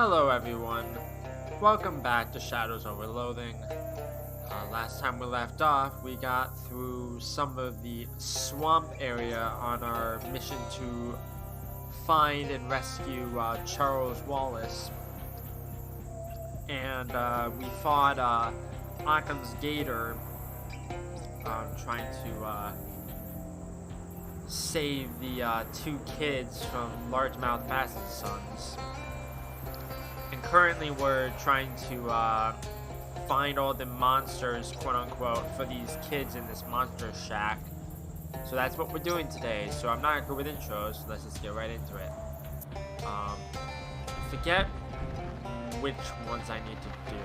Hello everyone, welcome back to Shadows Over Loathing. Last time we left off, we got through some of the swamp area on our mission to find and rescue Charles Wallace. And we fought Occam's Gator, trying to save the two kids from largemouth bastard sons. And currently we're trying to find all the monsters, quote unquote, for these kids in this monster shack. So that's what we're doing today. So I'm not good with intros, so let's just get right into it. Forget which ones I need to do.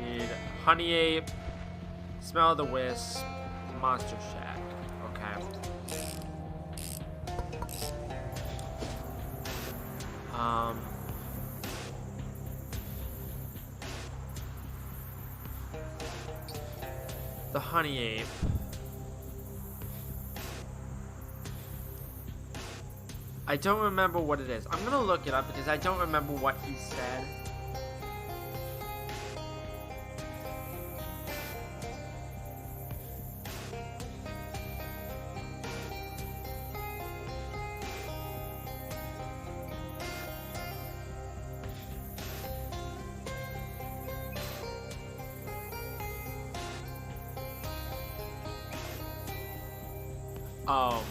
Need Honey Ape, Smell the Wisp, Monster Shack. Okay. The Honey Ape. I don't remember what it is. I'm gonna look it up because I don't remember what he said. Oh,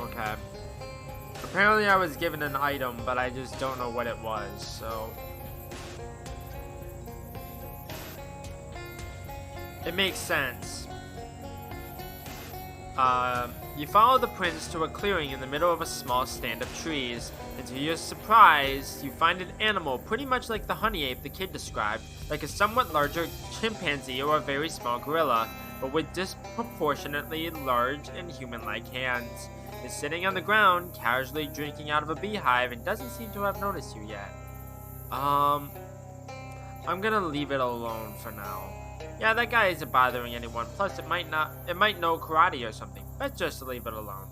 okay. Apparently I was given an item, but I just don't know what it was, so... It makes sense. You follow the prince to a clearing in the middle of a small stand of trees, and to your surprise, you find an animal pretty much like the honey ape the kid described, like a somewhat larger chimpanzee or a very small gorilla, but with disproportionately large and human-like hands. Is sitting on the ground, casually drinking out of a beehive, and doesn't seem to have noticed you yet. I'm gonna leave it alone for now. Yeah, that guy isn't bothering anyone, plus it might know karate or something. Let's just leave it alone.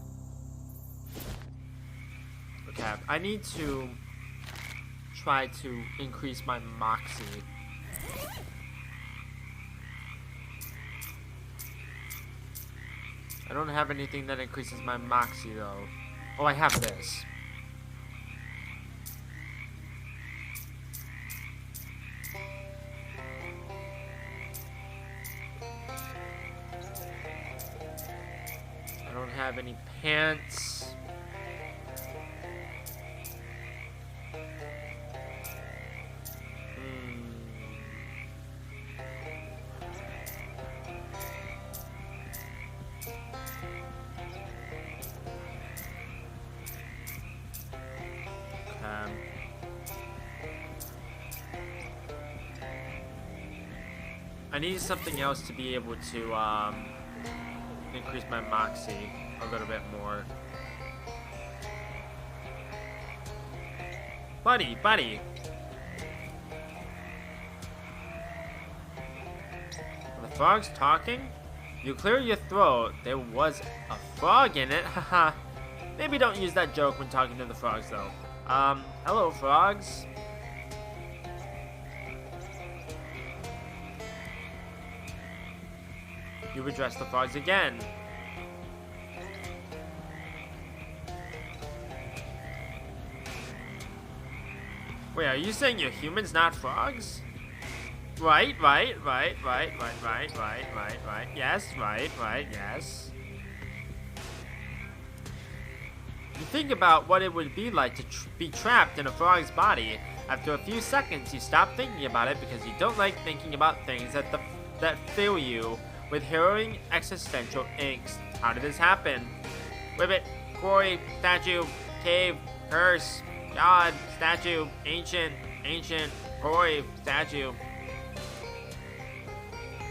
Okay, I need to try to increase my moxie. I don't have anything that increases my moxie though. Oh, I have this. I don't have any pants. I need something else to be able to increase my moxie a little bit more. Buddy. Are the frogs talking? You clear your throat. There was a frog in it. Haha. Maybe don't use that joke when talking to the frogs though. Hello frogs. You address the frogs again. Wait, are you saying you're humans, not frogs? Right. Yes, yes. You think about what it would be like to be trapped in a frog's body. After a few seconds, you stop thinking about it because you don't like thinking about things that fill you with harrowing existential angst. How did this happen? Ribbit, quarry, statue, cave, curse, god, statue, ancient, quarry, statue.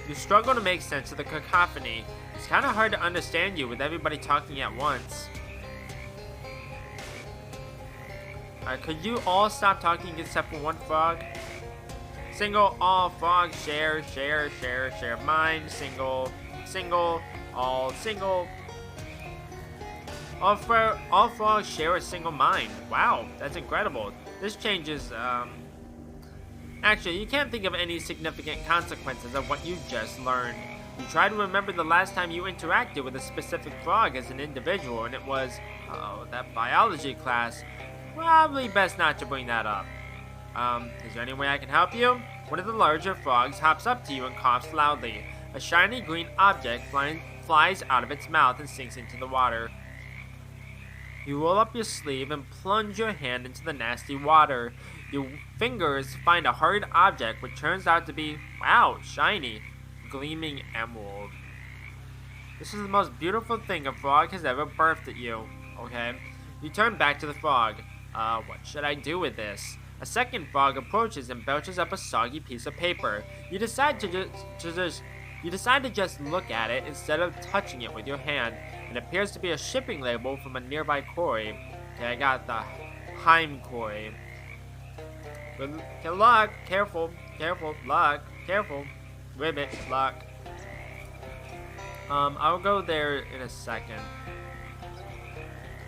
You struggle to make sense of the cacophony. It's kind of hard to understand you with everybody talking at once. Could you all stop talking except for one frog? Single, all, frog, share, mine, single, all, single. All frogs share a single mind. Wow, that's incredible. This changes, Actually, you can't think of any significant consequences of what you just learned. You try to remember the last time you interacted with a specific frog as an individual, and it was, that biology class. Probably best not to bring that up. Is there any way I can help you? One of the larger frogs hops up to you and coughs loudly. A shiny green object flies out of its mouth and sinks into the water. You roll up your sleeve and plunge your hand into the nasty water. Your fingers find a hard object which turns out to be, wow, shiny, gleaming emerald. This is the most beautiful thing a frog has ever birthed at you, okay? You turn back to the frog. What should I do with this? A second frog approaches and belches up a soggy piece of paper. You decide to just look at it instead of touching it with your hand. It appears to be a shipping label from a nearby quarry. Okay, I got the Heim quarry. Good luck, careful, luck, careful, ribbit, luck. I'll go there in a second.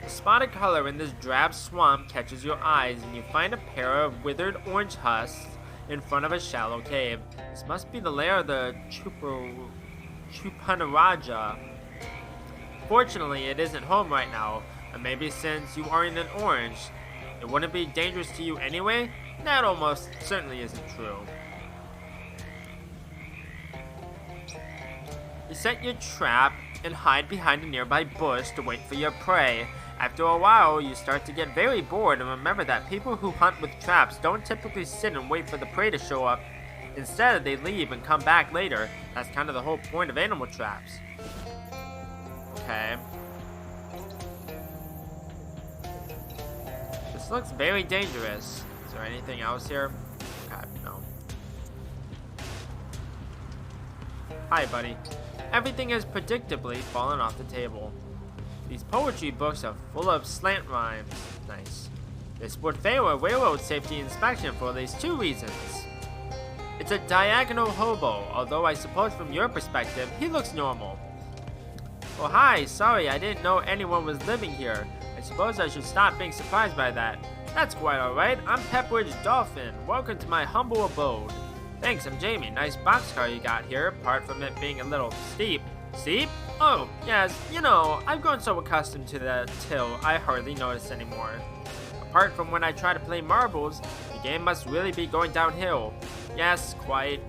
The spotted color in this drab swamp catches your eyes, and you find a pair of withered orange husks in front of a shallow cave. This must be the lair of the Chupanaraja. Fortunately, it isn't home right now, and maybe since you aren't an orange, it wouldn't be dangerous to you anyway? That almost certainly isn't true. You set your trap and hide behind a nearby bush to wait for your prey. After a while, you start to get very bored and remember that people who hunt with traps don't typically sit and wait for the prey to show up. Instead, they leave and come back later. That's kind of the whole point of animal traps. Okay. This looks very dangerous. Is there anything else here? God, no. Hi, buddy. Everything has predictably fallen off the table. These poetry books are full of slant rhymes. Nice. This would fail a railroad safety inspection for at least 2 reasons. It's a diagonal hobo, although I suppose from your perspective, he looks normal. Oh hi, sorry, I didn't know anyone was living here. I suppose I should stop being surprised by that. That's quite alright, I'm Pepperidge Dolphin. Welcome to my humble abode. Thanks, I'm Jamie. Nice boxcar you got here, apart from it being a little steep. Steep? Oh, yes, you know, I've grown so accustomed to the till, I hardly notice anymore. Apart from when I try to play marbles, the game must really be going downhill. Yes, quite.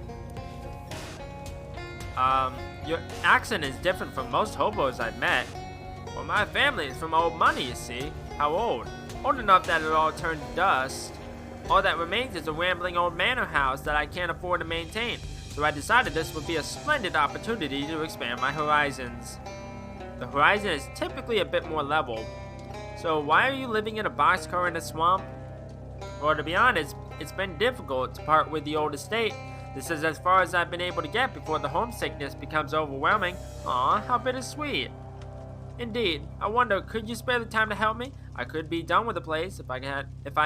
Your accent is different from most hobos I've met. Well, my family is from old money, you see. How old? Old enough that it all turned to dust. All that remains is a rambling old manor house that I can't afford to maintain. So I decided this would be a splendid opportunity to expand my horizons. The horizon is typically a bit more level. So why are you living in a boxcar in a swamp? Well, to be honest, it's been difficult to part with the old estate. This is as far as I've been able to get before the homesickness becomes overwhelming. Aw, how bittersweet. Indeed, I wonder, could you spare the time to help me? I could be done with the place if I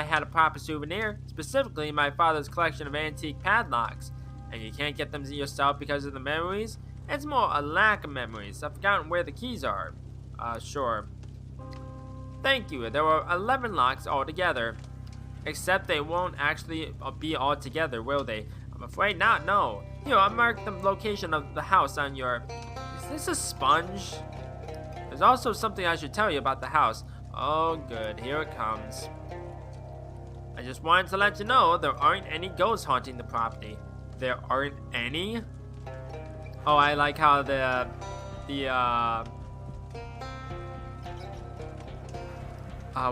had a proper souvenir, specifically my father's collection of antique padlocks. And you can't get them yourself because of the memories? It's more a lack of memories. I've forgotten where the keys are. Sure. Thank you. There were 11 locks altogether. Except they won't actually be all together, will they? I'm afraid not, no. Here, I'll mark the location of the house on your... Is this a sponge? There's also something I should tell you about the house. Oh, good. Here it comes. I just wanted to let you know there aren't any ghosts haunting the property. There aren't any? Oh, I like how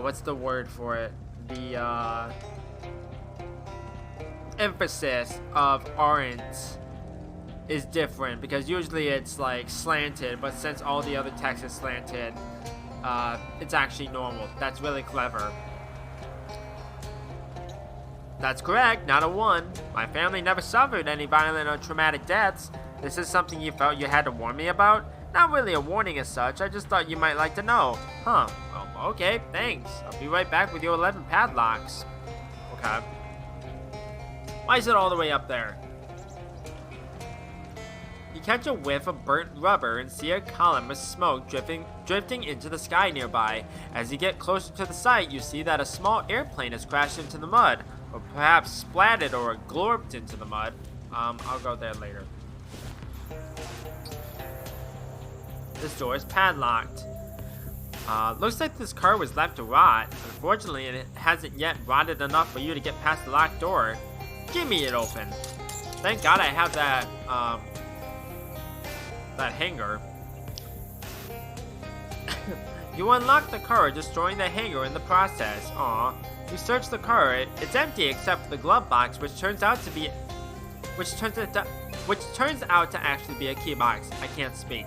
what's the word for it? The, emphasis of aren't is different, because usually it's like slanted, but since all the other text is slanted, it's actually normal. That's really clever. That's correct, not a 1. My family never suffered any violent or traumatic deaths. This is something you felt you had to warn me about? Not really a warning as such, I just thought you might like to know. Huh, well, okay, thanks. I'll be right back with your 11 padlocks. Okay. Why is it all the way up there? You catch a whiff of burnt rubber and see a column of smoke drifting into the sky nearby. As you get closer to the site, you see that a small airplane has crashed into the mud, or perhaps splatted or glorped into the mud. I'll go there later. This door is padlocked. Looks like this car was left to rot. Unfortunately, it hasn't yet rotted enough for you to get past the locked door. Gimme it open. Thank God I have that, that hanger. You unlock the car, destroying the hanger in the process. Aw. You search the car. It's empty except for the glove box, which turns out to actually be a key box. I can't speak.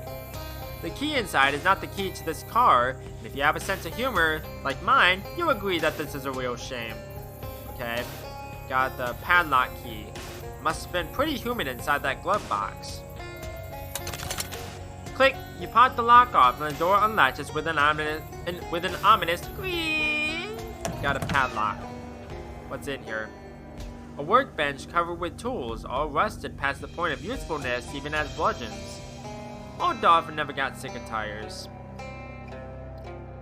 The key inside is not the key to this car, and if you have a sense of humor, like mine, you'll agree that this is a real shame. Okay, got the padlock key. Must have been pretty humid inside that glove box. Click, you pop the lock off, and the door unlatches with an ominous squeak. Got a padlock. What's in here? A workbench covered with tools, all rusted past the point of usefulness, even as bludgeons. Old Dolphin never got sick of tires.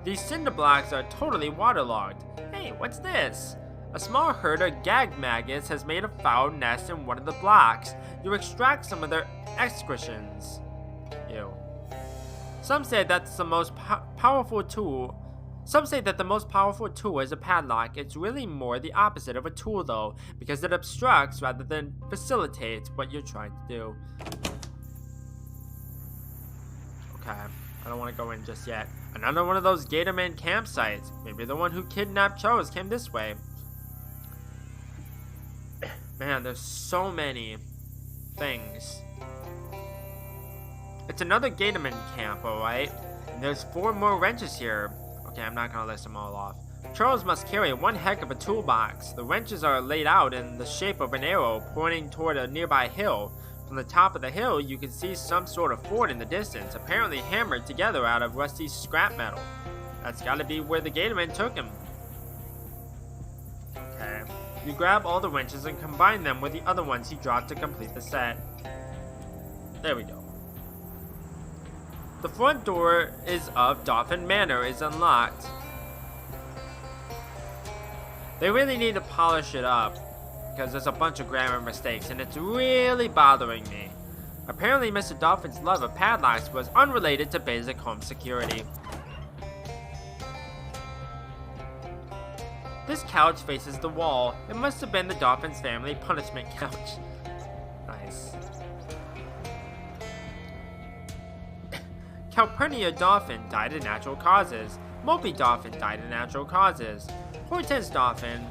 These cinder blocks are totally waterlogged. Hey, what's this? A small herd of gag maggots has made a foul nest in one of the blocks. You extract some of their excretions. Ew. Some say that's the most powerful tool. Some say that the most powerful tool is a padlock. It's really more the opposite of a tool though, because it obstructs rather than facilitates what you're trying to do. Okay, I don't want to go in just yet. Another one of those Gatorman campsites. Maybe the one who kidnapped Charles came this way. Man, there's so many things. It's another Gatorman camp, alright? And there's 4 more wrenches here. Okay, I'm not gonna list them all off. Charles must carry one heck of a toolbox. The wrenches are laid out in the shape of an arrow pointing toward a nearby hill. From the top of the hill, you can see some sort of fort in the distance, apparently hammered together out of rusty scrap metal. That's gotta be where the Gatorman took him. Okay. You grab all the wrenches and combine them with the other ones he dropped to complete the set. There we go. The front door of Dolphin Manor is unlocked. They really need to polish it up, because there's a bunch of grammar mistakes, and it's really bothering me. Apparently, Mr. Dolphin's love of padlocks was unrelated to basic home security. This couch faces the wall. It must have been the Dolphin's family punishment couch. Nice. Calpurnia Dolphin died of natural causes. Mopey Dolphin died of natural causes. Hortense Dolphin,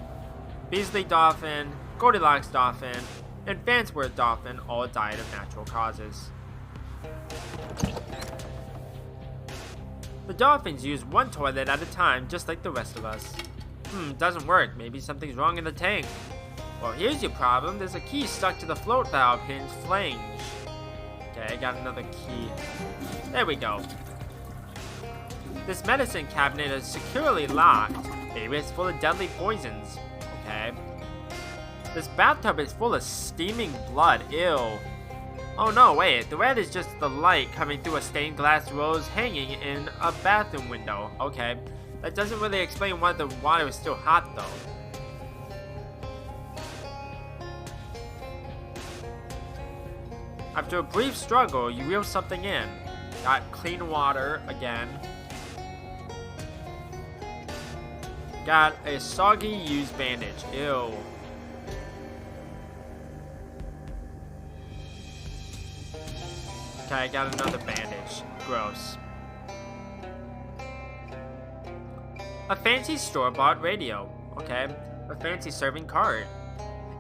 Beasley Dolphin, Goldilocks Dolphin, and Fansworth Dolphin all died of natural causes. The dolphins use one toilet at a time, just like the rest of us. Doesn't work. Maybe something's wrong in the tank. Well, here's your problem. There's a key stuck to the float valve hinge flange. Okay, I got another key. There we go. This medicine cabinet is securely locked. Maybe it's full of deadly poisons. Okay. This bathtub is full of steaming blood. Ew. Oh no, wait. The red is just the light coming through a stained glass rose hanging in a bathroom window. Okay. That doesn't really explain why the water is still hot though. After a brief struggle, you reel something in. Got clean water again. Got a soggy used bandage. Ew. Okay, I got another bandage. Gross. A fancy store-bought radio. Okay. A fancy serving cart.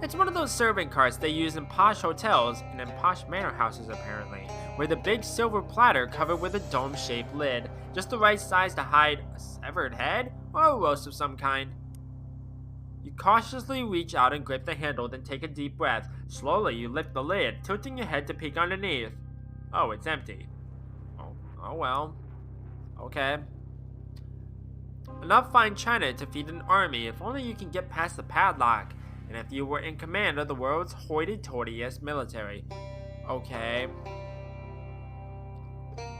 It's one of those serving carts they use in posh hotels and in posh manor houses apparently, with a big silver platter covered with a dome-shaped lid, just the right size to hide a severed head or a roast of some kind. You cautiously reach out and grip the handle, then take a deep breath. Slowly, you lift the lid, tilting your head to peek underneath. Oh, it's empty. Oh well. Okay. Enough fine china to feed an army, if only you can get past the padlock, and if you were in command of the world's hoity-toityest military. Okay.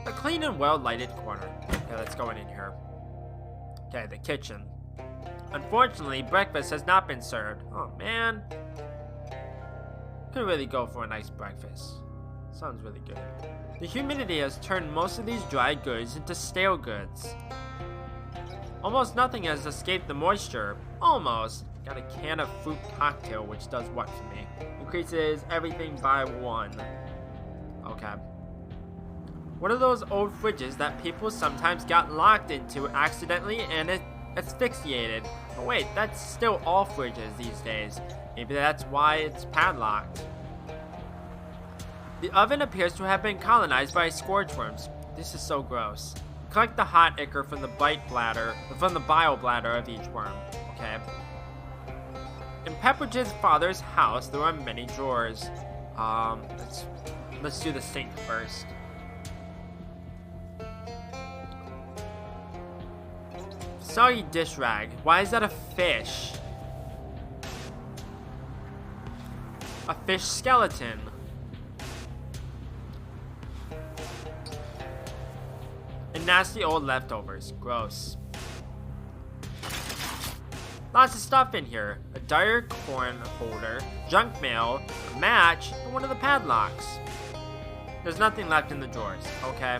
A clean and well-lighted corner. Okay, let's go in here. Okay, the kitchen. Unfortunately, breakfast has not been served. Oh, man. Could really go for a nice breakfast. Sounds really good. The humidity has turned most of these dry goods into stale goods. Almost nothing has escaped the moisture. Almost. Got a can of fruit cocktail, which does what for me? Increases everything by 1. Okay. One of those old fridges that people sometimes got locked into accidentally and asphyxiated. Oh wait, that's still all fridges these days. Maybe that's why it's padlocked. The oven appears to have been colonized by scourge worms. This is so gross. Collect the hot ichor from the bile bladder of each worm. Okay. In Pepperidge's father's house, there are many drawers. Let's do the sink first. Soggy dish rag. Why is that a fish? A fish skeleton. And nasty old leftovers. Gross. Lots of stuff in here. A dire corn holder, junk mail, a match, and one of the padlocks. There's nothing left in the drawers. Okay.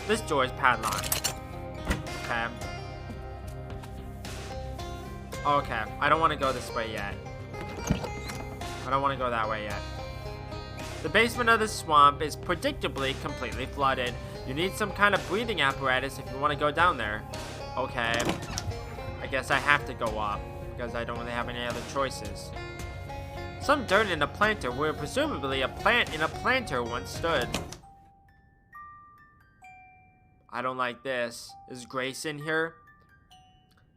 This door is padlocked. Okay. Okay. I don't want to go this way yet. I don't want to go that way yet. The basement of the swamp is predictably completely flooded. You need some kind of breathing apparatus if you want to go down there. Okay. I guess I have to go up, because I don't really have any other choices. Some dirt in a planter where presumably a plant in a planter once stood. I don't like this. Is Grace in here?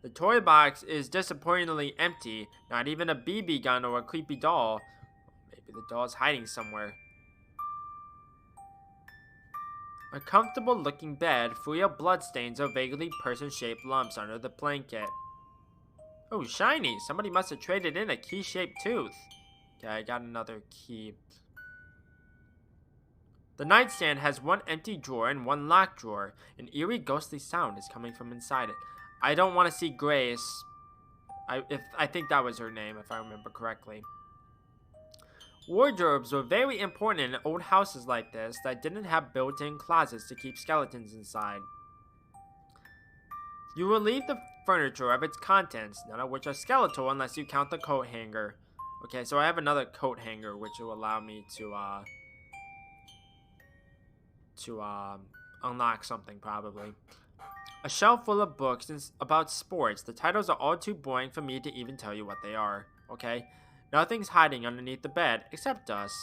The toy box is disappointingly empty. Not even a BB gun or a creepy doll. Maybe the doll's hiding somewhere. A comfortable looking bed free of bloodstains or vaguely person-shaped lumps under the blanket. Oh, shiny! Somebody must have traded in a key-shaped tooth. Okay, I got another key. The nightstand has one empty drawer and one locked drawer. An eerie, ghostly sound is coming from inside it. I don't want to see Grace. I think that was her name, if I remember correctly. Wardrobes were very important in old houses like this that didn't have built-in closets to keep skeletons inside. You relieve the furniture of its contents, none of which are skeletal unless you count the coat hanger. Okay, so I have another coat hanger, which will allow me to unlock something, probably. A shelf full of books about sports. The titles are all too boring for me to even tell you what they are. Okay? Nothing's hiding underneath the bed, except dust.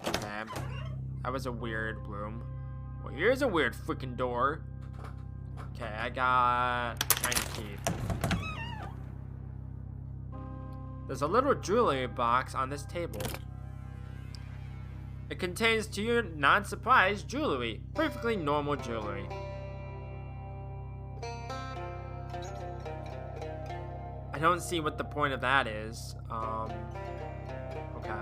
Okay. That was a weird room. Well, here's a weird freaking door. Okay, I got 9 keys. There's a little jewelry box on this table. It contains, to your non-surprise, jewelry. Perfectly normal jewelry. I don't see what the point of that is. Okay.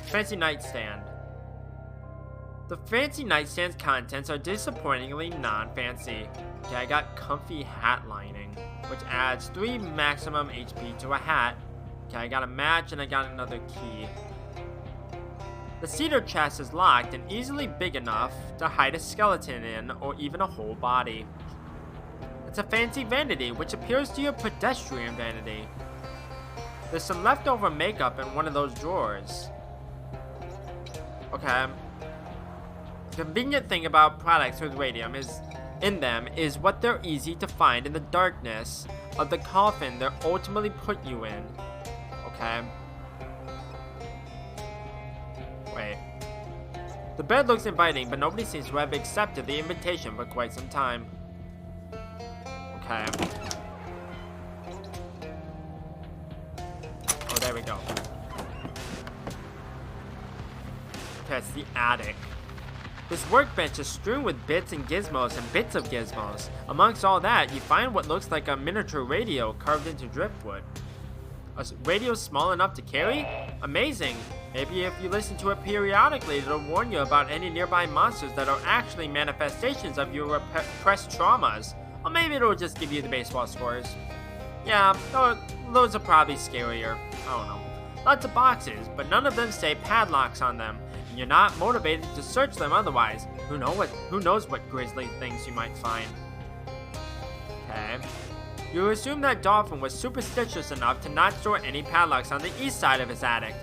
Fancy nightstand. The fancy nightstand's contents are disappointingly non-fancy. Okay, I got comfy hat lining, which adds 3 maximum HP to a hat. Okay, I got a match and I got another key. The cedar chest is locked and easily big enough to hide a skeleton in, or even a whole body. It's a fancy vanity, which appears to be a pedestrian vanity. There's some leftover makeup in one of those drawers. Okay. The convenient thing about products with radium is what they're easy to find in the darkness of the coffin they'll ultimately put you in. Okay. Wait. The bed looks inviting, but nobody seems to have accepted the invitation for quite some time. Okay. Oh, there we go. Okay, it's the attic. This workbench is strewn with bits and gizmos and bits of gizmos. Amongst all that, you find what looks like a miniature radio carved into driftwood. A radio small enough to carry? Amazing! Maybe if you listen to it periodically, it'll warn you about any nearby monsters that are actually manifestations of your repressed traumas. Or maybe it'll just give you the baseball scores. Yeah, those are probably scarier. I don't know. Lots of boxes, but none of them say padlocks on them. And you're not motivated to search them otherwise. Who knows what grisly things you might find. Okay. You assume that Dolphin was superstitious enough to not store any padlocks on the east side of his attic.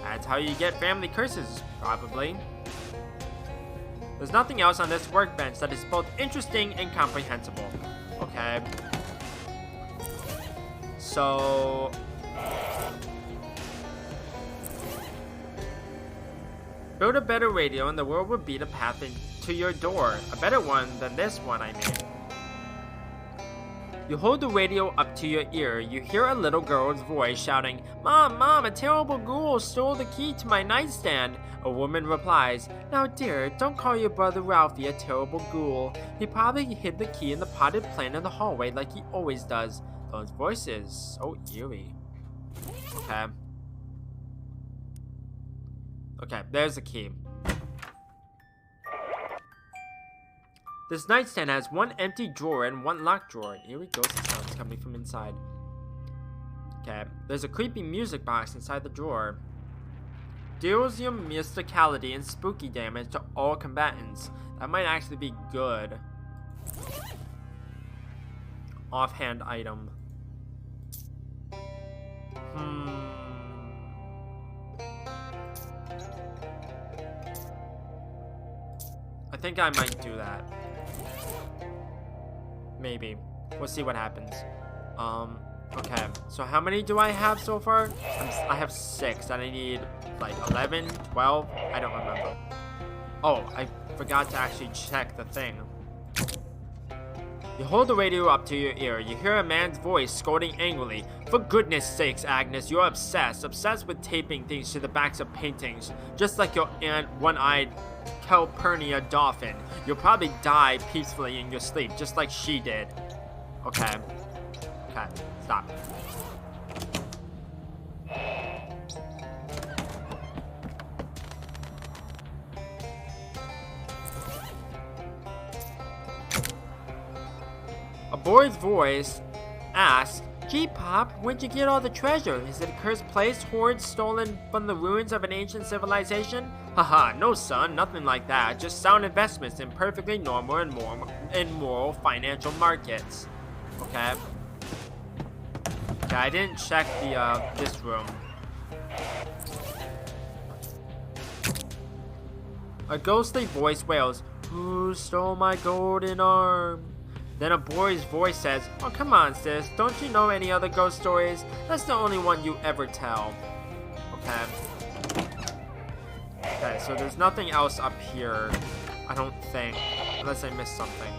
That's how you get family curses, probably. There's nothing else on this workbench that is both interesting and comprehensible. Okay. So... build a better radio and the world will beat a path to your door. A better one than this one I made. You hold the radio up to your ear. You hear a little girl's voice shouting, "Mom, Mom, a terrible ghoul stole the key to my nightstand." A woman replies, "Now dear, don't call your brother Ralphie a terrible ghoul. He probably hid the key in the potted plant in the hallway like he always does." Those voices, so eerie. Okay. Okay, there's the key. This nightstand has one empty drawer and one locked drawer. Eerie ghost sounds coming from inside. Okay, there's a creepy music box inside the drawer. Deals your mysticality and spooky damage to all combatants. That might actually be good. Offhand item. I think I might do that. Maybe. We'll see what happens. Okay. So how many do I have so far? I have 6 and I need like 11, 12. I don't remember. Oh, I forgot to actually check the thing. You hold the radio up to your ear. You hear a man's voice scolding angrily. "For goodness sakes, Agnes, you're obsessed with taping things to the backs of paintings, just like your aunt one-eyed Calpurnia Dolphin. You'll probably die peacefully in your sleep, just like she did." Okay. Okay, stop. A boy's voice asks, "Gee, Pop, where'd you get all the treasure? Is it a cursed place, hoards stolen from the ruins of an ancient civilization?" "Haha, no son, nothing like that. Just sound investments in perfectly normal and moral financial markets." Okay. Okay, I didn't check the, this room. A ghostly voice wails, "Who stole my golden arm?" Then a boy's voice says, "Oh, come on, sis. Don't you know any other ghost stories? That's the only one you ever tell." Okay. Okay, so there's nothing else up here, I don't think, unless I missed something.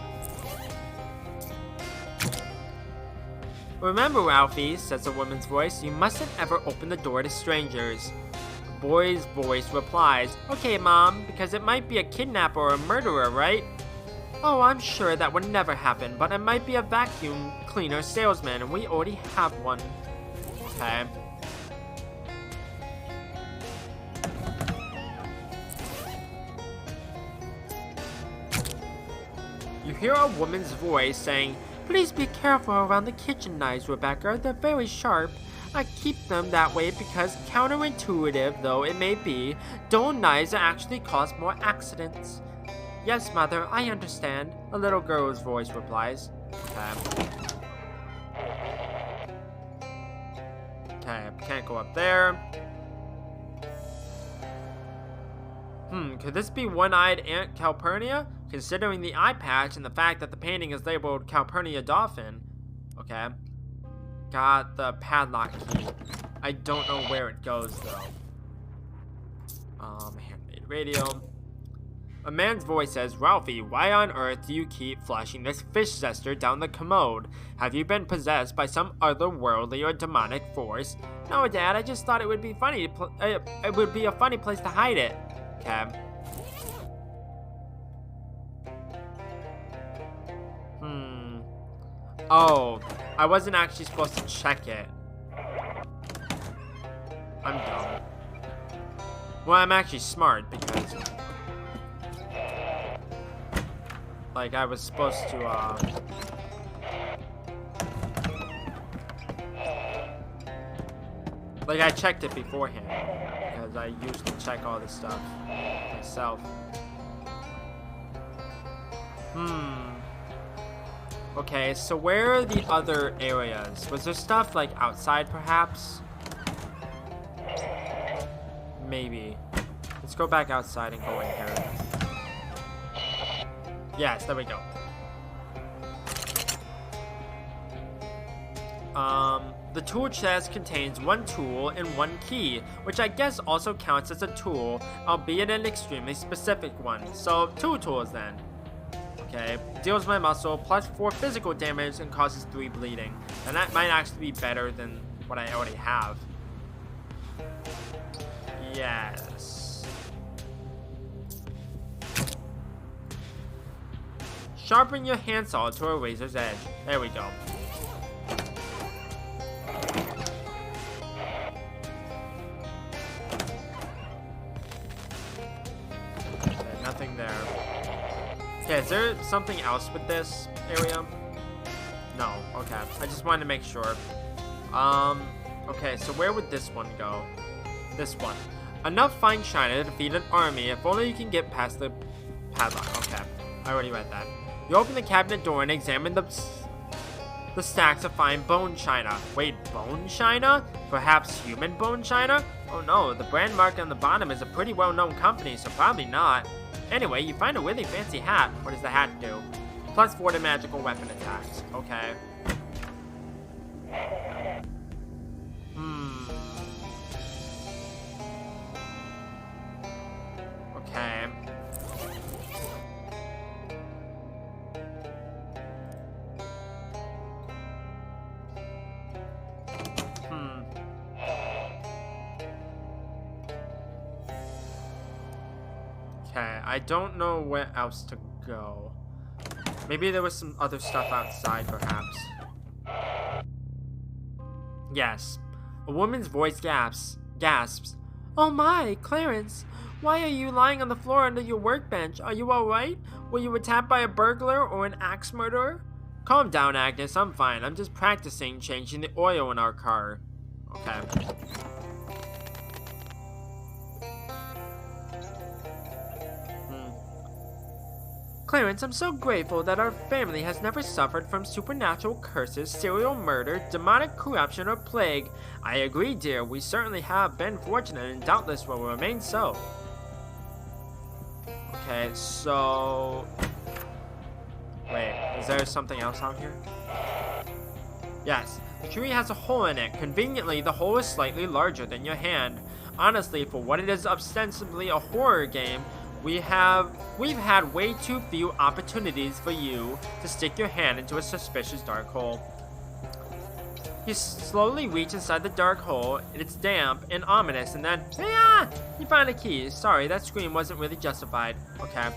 "Remember, Ralphie," says a woman's voice, "you mustn't ever open the door to strangers." The boy's voice replies, "Okay, Mom, because it might be a kidnapper or a murderer, right?" "Oh, I'm sure that would never happen, but it might be a vacuum cleaner salesman, and we already have one." Okay. You hear a woman's voice saying, "Please be careful around the kitchen knives, Rebecca. They're very sharp. I keep them that way because, counterintuitive though it may be, dull knives actually cause more accidents." "Yes, Mother, I understand," a little girl's voice replies. Okay. Okay, can't go up there. Could this be one-eyed Aunt Calpurnia? Considering the eye patch and the fact that the painting is labeled Calpurnia Dolphin. Okay. Got the padlock key. I don't know where it goes, though. Handmade radio. A man's voice says, "Ralphie, why on earth do you keep flushing this fish zester down the commode? Have you been possessed by some otherworldly or demonic force?" "No, Dad, I just thought it would be funny. It would be a funny place to hide it." Okay. Oh, I wasn't actually supposed to check it. I'm dumb. Well, I'm actually smart because, like, I was supposed to, like, I checked it beforehand because I usually check all this stuff myself. Okay, so where are the other areas? Was there stuff, like, outside, perhaps? Maybe. Let's go back outside and go in here. Yes, there we go. The tool chest contains one tool and one key, which I guess also counts as a tool, albeit an extremely specific one. So, 2 tools then. Okay, deals my muscle, plus 4 physical damage, and causes 3 bleeding. And that might actually be better than what I already have. Yes. Sharpen your handsaw to a razor's edge. There we go. Okay, nothing there. Okay, is there something else with this area? No, okay. I just wanted to make sure. Okay, so where would this one go? This one. Enough fine china to defeat an army, if only you can get past the padlock. Okay, I already read that. You open the cabinet door and examine the stacks of fine bone china. Wait, bone china? Perhaps human bone china? Oh no, the brand mark on the bottom is a pretty well-known company, so probably not. Anyway, you find a really fancy hat. What does the hat do? Plus 4 to magical weapon attacks. Okay. Okay. Okay, I don't know where else to go. Maybe there was some other stuff outside, perhaps. Yes. A woman's voice gasps. Oh my, Clarence! Why are you lying on the floor under your workbench? Are you alright? Were you attacked by a burglar or an axe murderer? Calm down, Agnes. I'm fine. I'm just practicing changing the oil in our car. Okay. Clarence, I'm so grateful that our family has never suffered from supernatural curses, serial murder, demonic corruption, or plague. I agree, dear. We certainly have been fortunate and doubtless will remain so. Okay, so... Wait, is there something else out here? Yes, the tree has a hole in it. Conveniently, the hole is slightly larger than your hand. Honestly, for what it is ostensibly a horror game, we've had way too few opportunities for you to stick your hand into a suspicious dark hole. You slowly reach inside the dark hole. It's damp and ominous, and then, ah! You find a key. Sorry, that scream wasn't really justified. Okay.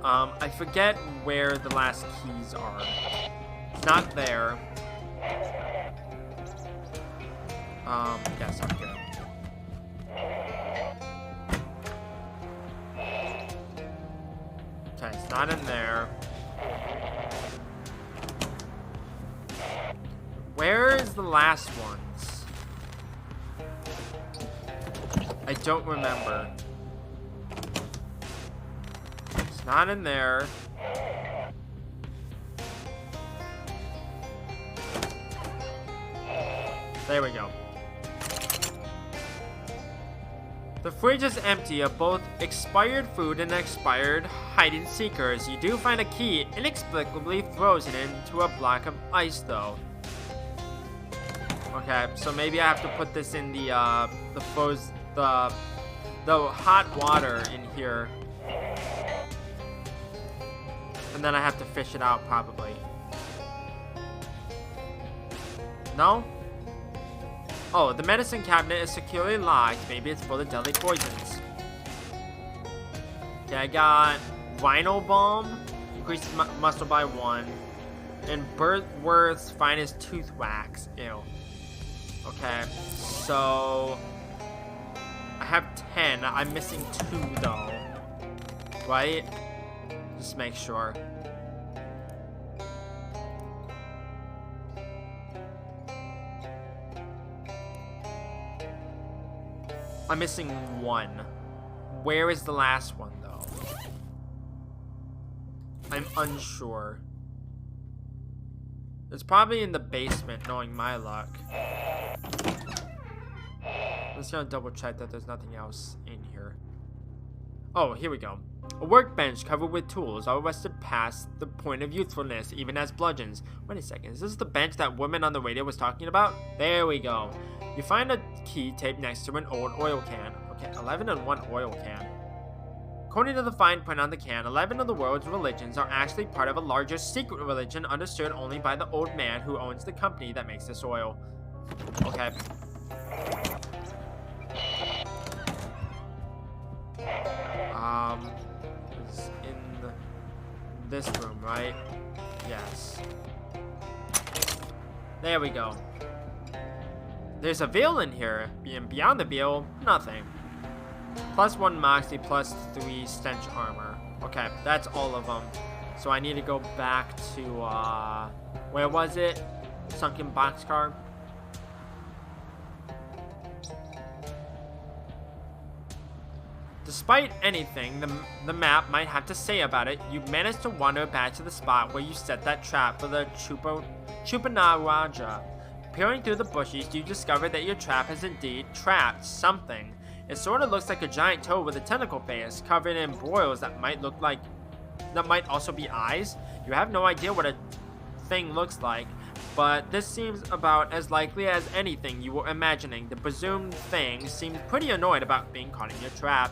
I forget where the last keys are. It's not there. Yes, I'm good. Okay, it's not in there. Where is the last ones? I don't remember. It's not in there. There we go. The fridge is empty of both expired food and expired hide-and-seekers. You do find a key inexplicably frozen into a block of ice, though. Okay, so maybe I have to put this in the hot water in here. And then I have to fish it out, probably. No? Oh, the medicine cabinet is securely locked. Maybe it's full of deadly poisons. Okay, I got Rhino Balm. Increases muscle by 1. And Burtworth's finest tooth wax. Ew. Okay, so I have 10. I'm missing 2 though. Right? Just make sure. I'm missing 1. Where is the last one though? I'm unsure. It's probably in the basement, knowing my luck. Let's go double check that there's nothing else in here. Oh, here we go. A workbench covered with tools, all rusted past the point of youthfulness, even as bludgeons. Wait a second, is this the bench that woman on the radio was talking about? There we go. You find a key taped next to an old oil can. Okay, 11 and 1 oil can. According to the fine print on the can, 11 of the world's religions are actually part of a larger secret religion understood only by the old man who owns the company that makes this oil. Okay. It's in this room, right? Yes. There we go. There's a veil in here, and beyond the veil, nothing. +1 Moxie, +3 Stench Armor. Okay, that's all of them. So I need to go back to, where was it? Sunken Boxcar. Despite anything the map might have to say about it, you managed to wander back to the spot where you set that trap for the Chupanaraja. Peering through the bushes, you discover that your trap has indeed trapped something. It sort of looks like a giant toad with a tentacle face, covered in boils that might also be eyes. You have no idea what a thing looks like, but this seems about as likely as anything you were imagining. The presumed thing seems pretty annoyed about being caught in your trap.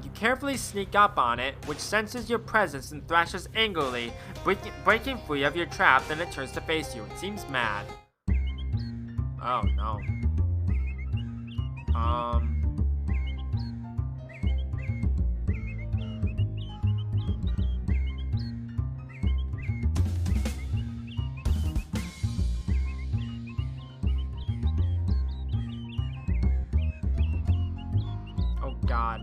You carefully sneak up on it, which senses your presence and thrashes angrily, breaking free of your trap. Then it turns to face you. It seems mad. Oh no. Oh God.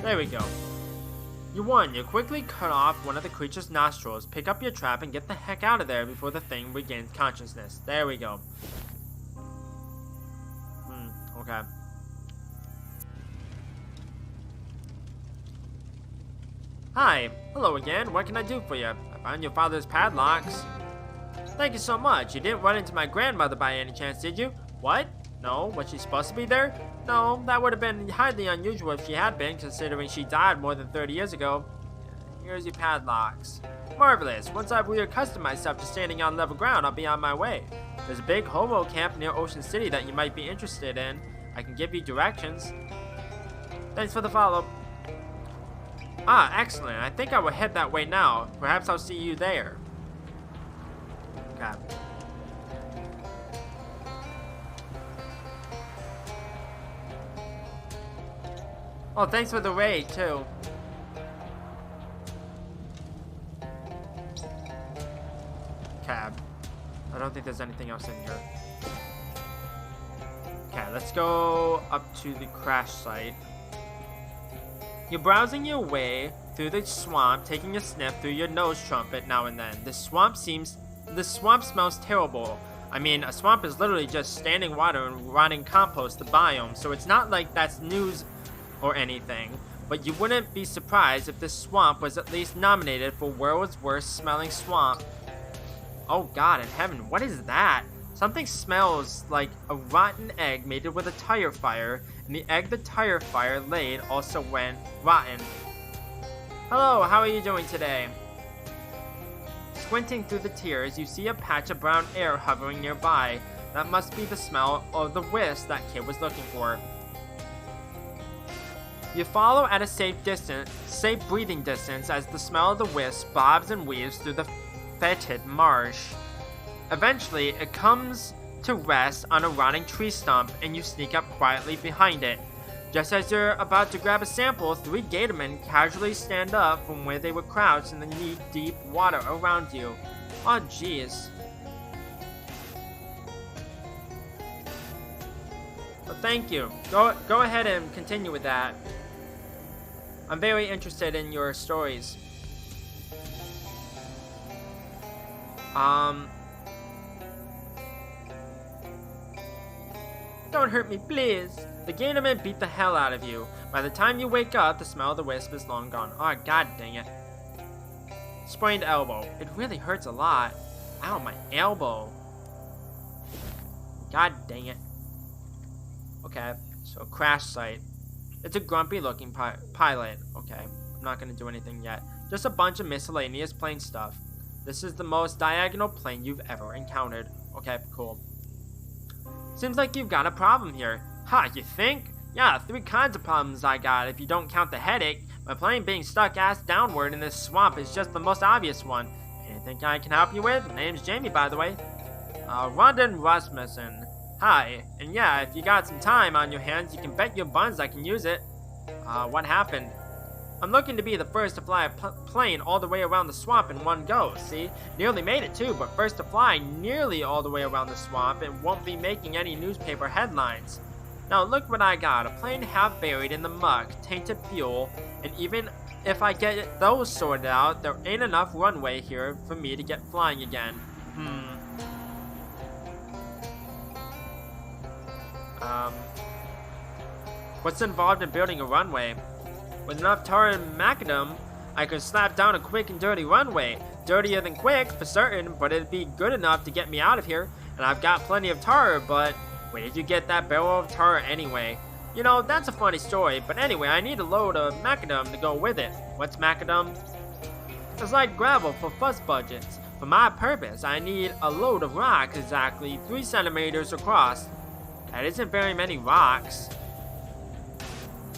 There we go. You won. You quickly cut off one of the creature's nostrils, pick up your trap, and get the heck out of there before the thing regains consciousness. There we go. Okay. Hi. Hello again. What can I do for you? I found your father's padlocks. Thank you so much. You didn't run into my grandmother by any chance, did you? What? No? Was she supposed to be there? No, that would have been highly unusual if she had been, considering she died more than 30 years ago. Here's your padlocks. Marvelous. Once I've reaccustomed myself to standing on level ground, I'll be on my way. There's a big hobo camp near Ocean City that you might be interested in. I can give you directions. Thanks for the follow. Ah, excellent. I think I will head that way now. Perhaps I'll see you there. Okay. Oh, thanks for the raid, too. Cab. I don't think there's anything else in here. Okay, let's go up to the crash site. You're browsing your way through the swamp, taking a sniff through your nose trumpet now and then. The swamp smells terrible. I mean, a swamp is literally just standing water and rotting compost, the biome, so it's not like that's news or anything, but you wouldn't be surprised if this swamp was at least nominated for world's worst smelling swamp. Oh God in heaven, what is that? Something smells like a rotten egg mated with a tire fire, and the egg the tire fire laid also went rotten. Hello, how are you doing today? Squinting through the tears, you see a patch of brown air hovering nearby. That must be the smell of the wisp that kid was looking for. You follow at a safe breathing distance as the smell of the wisp bobs and weaves through the fetid marsh. Eventually, it comes to rest on a rotting tree stump, and you sneak up quietly behind it. Just as you're about to grab a sample, 3 gatormen casually stand up from where they were crouched in the knee-deep water around you. Oh, jeez. Well, thank you. Go ahead and continue with that. I'm very interested in your stories. Don't hurt me, please. The gatormen beat the hell out of you. By the time you wake up, the smell of the wisp is long gone. Oh, god dang it. Sprained elbow. It really hurts a lot. Ow, my elbow. God dang it. Okay, so crash site. It's a grumpy looking pilot. Okay, I'm not gonna do anything yet. Just a bunch of miscellaneous plane stuff. This is the most diagonal plane you've ever encountered. Okay, cool. Seems like you've got a problem here. Ha, you think? Yeah, 3 kinds of problems I got if you don't count the headache. My plane being stuck ass downward in this swamp is just the most obvious one. Anything I can help you with? Name's Jamie, by the way. Rondon Rasmussen. Hi, and yeah, if you got some time on your hands, you can bet your buns I can use it. What happened? I'm looking to be the first to fly a plane all the way around the swamp in one go, see? Nearly made it too, but first to fly nearly all the way around the swamp and won't be making any newspaper headlines. Now look what I got, a plane half buried in the muck, tainted fuel, and even if I get those sorted out, there ain't enough runway here for me to get flying again. What's involved in building a runway? With enough tar and macadam, I could slap down a quick and dirty runway. Dirtier than quick, for certain, but it'd be good enough to get me out of here. And I've got plenty of tar, but where did you get that barrel of tar anyway? You know, that's a funny story, but anyway, I need a load of macadam to go with it. What's macadam? It's like gravel for fuss budgets. For my purpose, I need a load of rocks exactly 3 centimeters across. That isn't very many rocks.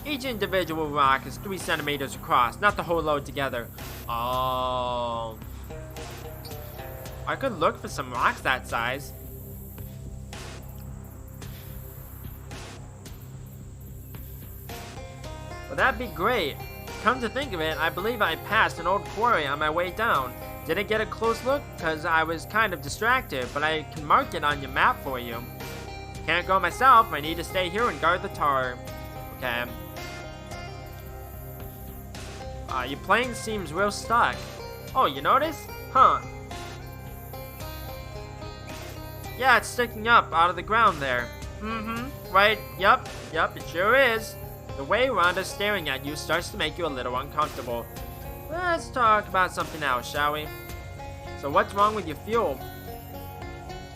Each individual rock is 3 centimeters across, not the whole load together. Oh. I could look for some rocks that size. Well, that'd be great. Come to think of it, I believe I passed an old quarry on my way down. Didn't get a close look because I was kind of distracted, but I can mark it on your map for you. Can't go myself, I need to stay here and guard the tar. Okay. Your plane seems real stuck. Oh, you notice? Huh. Yeah, it's sticking up out of the ground there. Right, yep, it sure is. The way Rhonda's staring at you starts to make you a little uncomfortable. Let's talk about something else, shall we? So what's wrong with your fuel?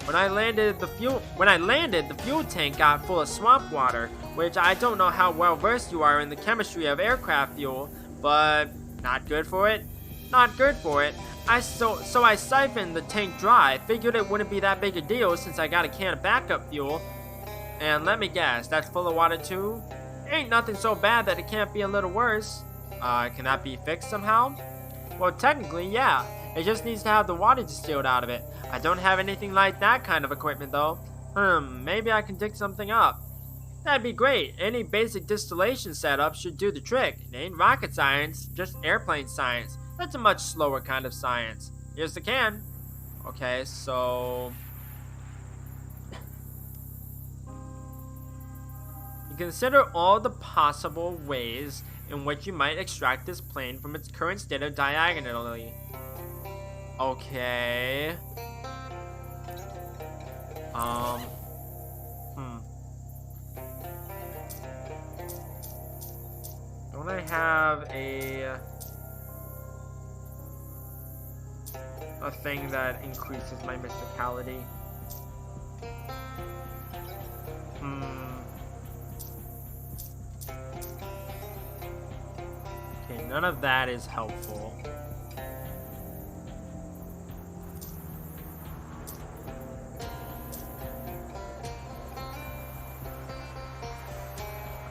When I landed, the fuel tank got full of swamp water, which I don't know how well versed you are in the chemistry of aircraft fuel, but not good for it. Not good for it. So I siphoned the tank dry. Figured it wouldn't be that big a deal since I got a can of backup fuel. And let me guess, that's full of water too? Ain't nothing so bad that it can't be a little worse. Can that be fixed somehow? Well, technically, yeah. It just needs to have the water distilled out of it. I don't have anything like that kind of equipment though. Maybe I can dig something up. That'd be great. Any basic distillation setup should do the trick. It ain't rocket science, just airplane science. That's a much slower kind of science. Here's the can. Okay, so... You consider all the possible ways in which you might extract this plane from its current state of diagonally. Okay. Don't I have a thing that increases my mysticality? Okay, none of that is helpful.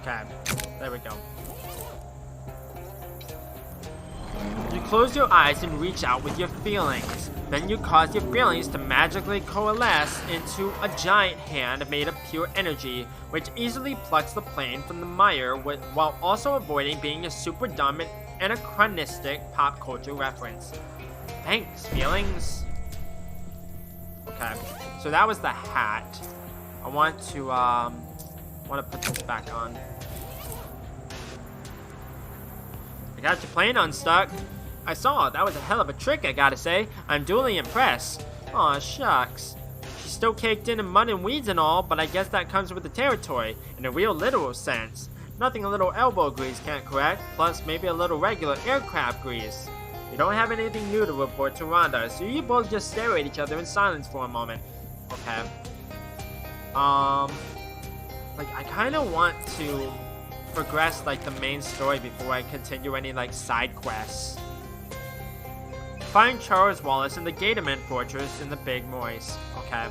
Okay, there we go. You close your eyes and reach out with your feelings. Then you cause your feelings to magically coalesce into a giant hand made of pure energy, which easily plucks the plane from the mire while also avoiding being a super dumb and anachronistic pop culture reference. Thanks, feelings. Okay, so that was the hat. I want to put this back on. I got your plane unstuck. I saw, that was a hell of a trick, I gotta say. I'm duly impressed. Aw, shucks. She's still caked in mud and weeds and all, but I guess that comes with the territory, in a real literal sense. Nothing a little elbow grease can't correct, plus maybe a little regular aircraft grease. You don't have anything new to report to Rhonda, so you both just stare at each other in silence for a moment. Okay. Like, I kinda want to progress, like, the main story before I continue any, like, side quests. Find Charles Wallace in the Gatorman Fortress in the Big Moise. Okay.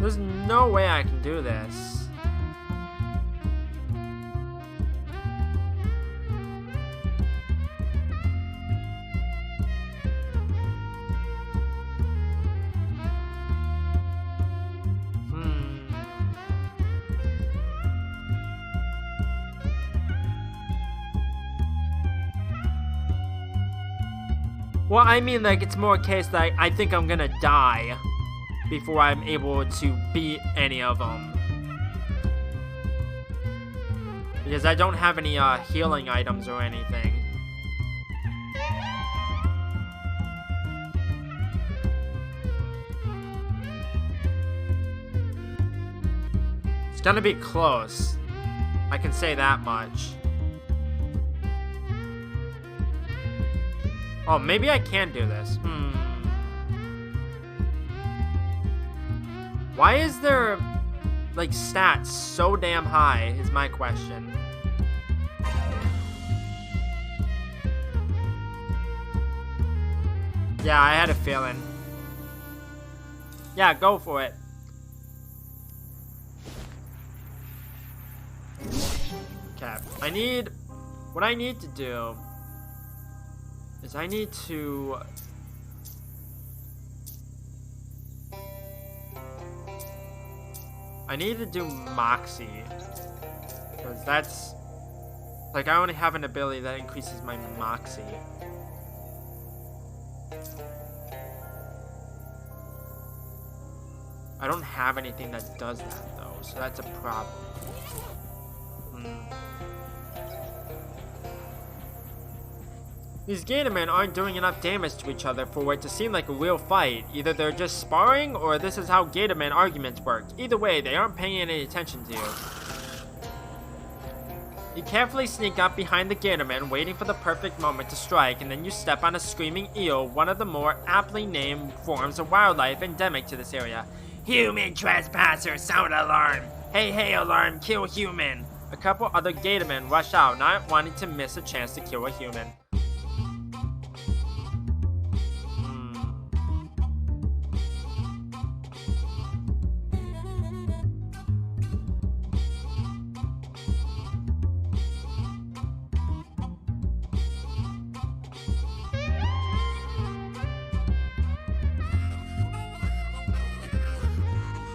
There's no way I can do this. Well, I mean, like, it's more a case that I think I'm gonna die before I'm able to beat any of them. Because I don't have any healing items or anything. It's gonna be close. I can say that much. Oh, maybe I can do this. Why is there, like, stats so damn high, is my question. Yeah, I had a feeling. Yeah, go for it. Okay, what I need to do is I need to do Moxie, because that's, like, I only have an ability that increases my Moxie. I don't have anything that does that though, so that's a problem. These Gatormen aren't doing enough damage to each other for it to seem like a real fight. Either they're just sparring, or this is how Gatorman arguments work. Either way, they aren't paying any attention to you. You carefully sneak up behind the Gatorman, waiting for the perfect moment to strike, and then you step on a screaming eel, one of the more aptly named forms of wildlife endemic to this area. Human trespasser, sound alarm! Hey, alarm, kill human! A couple other Gatormen rush out, not wanting to miss a chance to kill a human.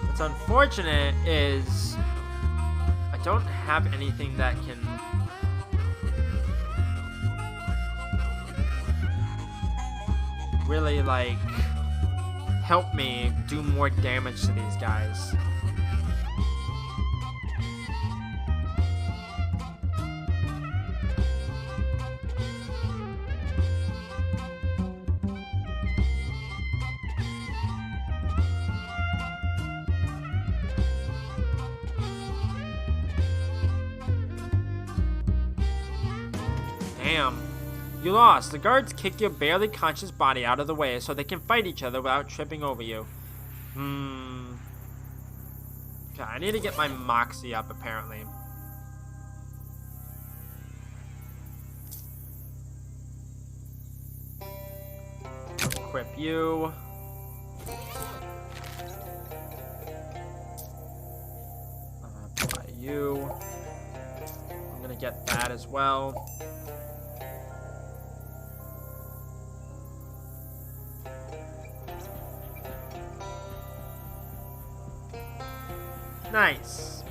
What's unfortunate is I don't have anything that can really, like, help me do more damage to these guys. Damn. You lost. The guards kick your barely conscious body out of the way so they can fight each other without tripping over you. Okay, I need to get my moxie up, apparently. Equip you. Apply you. I'm gonna get that as well. Nice.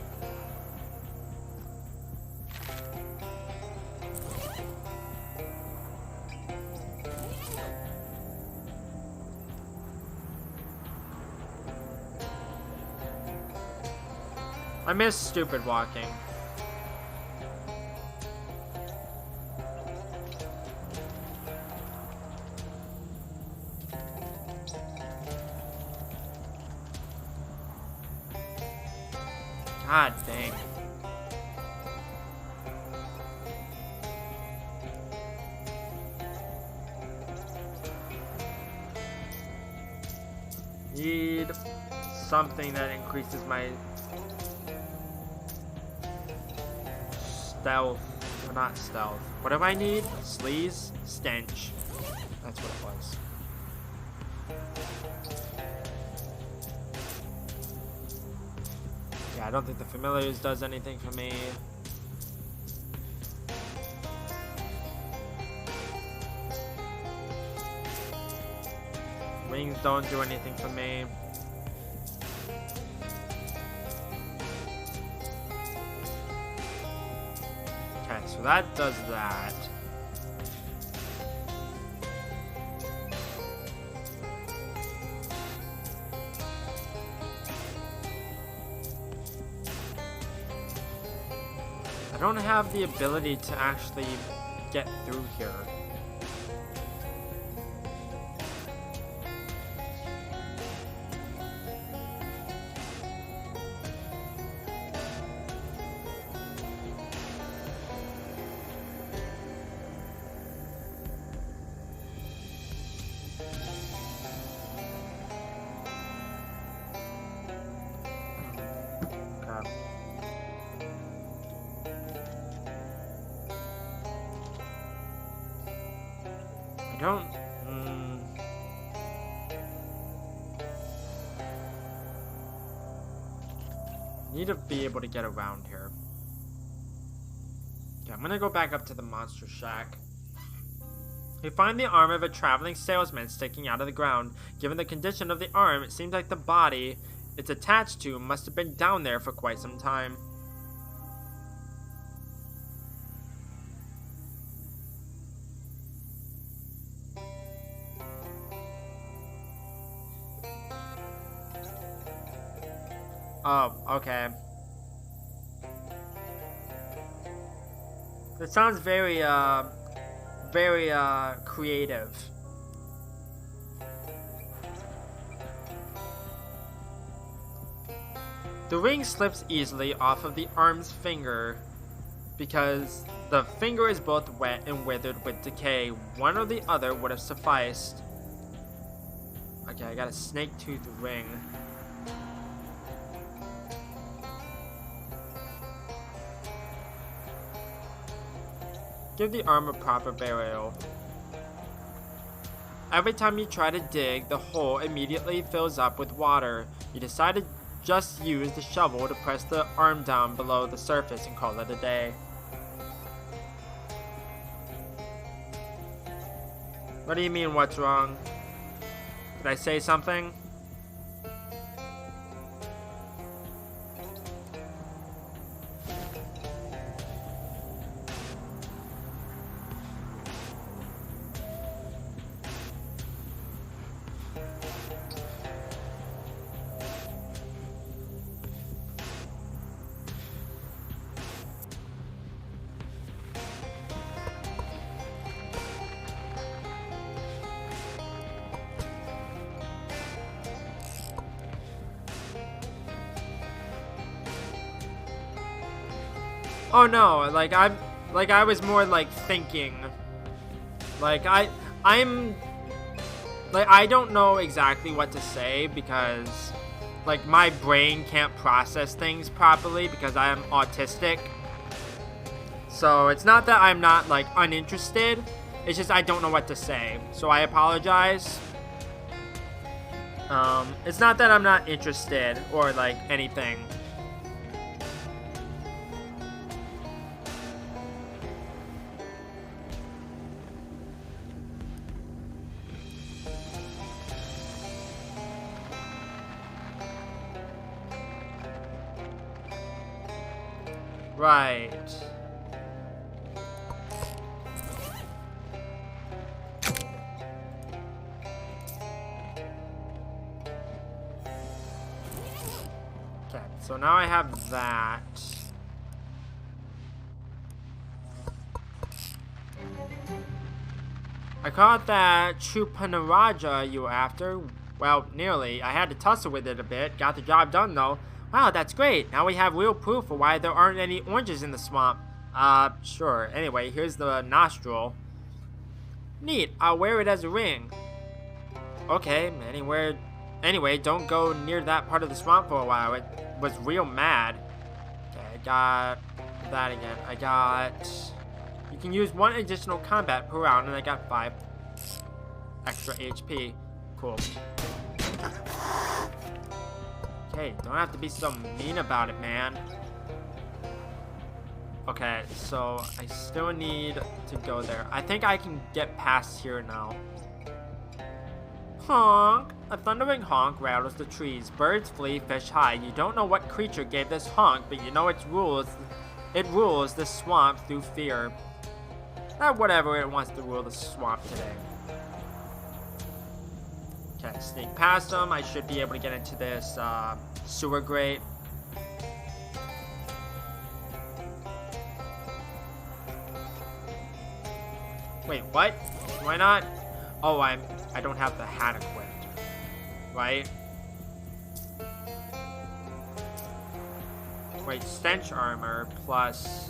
I miss stupid walking. God dang. Need something that increases my stealth. Or not stealth. What do I need? Sleaze? Stench. That's what it was. Yeah, I don't think the Familiars does anything for me. Wings don't do anything for me. Okay, so that does that. I don't have the ability to actually get through here. Don't. Need to be able to get around here. Okay, I'm gonna go back up to the monster shack. We find the arm of a traveling salesman sticking out of the ground. Given the condition of the arm, it seems like the body it's attached to must have been down there for quite some time. Oh, okay. It sounds very creative. The ring slips easily off of the arm's finger because the finger is both wet and withered with decay. One or the other would have sufficed. Okay, I got a snake tooth ring. Give the arm a proper burial. Every time you try to dig, the hole immediately fills up with water. You decide to just use the shovel to press the arm down below the surface and call it a day. What do you mean, what's wrong? Did I say something? Oh no, I was more like thinking Like, I'm... Like, I don't know exactly what to say because, like, my brain can't process things properly because I am autistic. So, it's not that I'm not, like, uninterested. It's just I don't know what to say. So, I apologize. It's not that I'm not interested or, like, anything. Right. Okay, so now I have that. I caught that Chupanaraja you were after. Well, nearly. I had to tussle with it a bit. Got the job done, though. Wow, that's great. Now we have real proof for why there aren't any oranges in the swamp. Sure. Anyway, here's the nostril. Neat. I'll wear it as a ring. Okay, Anyway, don't go near that part of the swamp for a while. It was real mad. Okay, I got that again. I got... You can use 1 additional combat per round, and I got 5 extra HP. Cool. Okay, don't have to be so mean about it, man. Okay, so I still need to go there. I think I can get past here now. Honk! A thundering honk rattles the trees. Birds flee, fish hide. You don't know what creature gave this honk, but you know it rules the swamp through fear. Whatever, it wants to rule the swamp today. Okay, sneak past them. I should be able to get into this sewer grate. Wait, what? Why not? Oh, I don't have the hat equipped. Right? Wait, stench armor plus...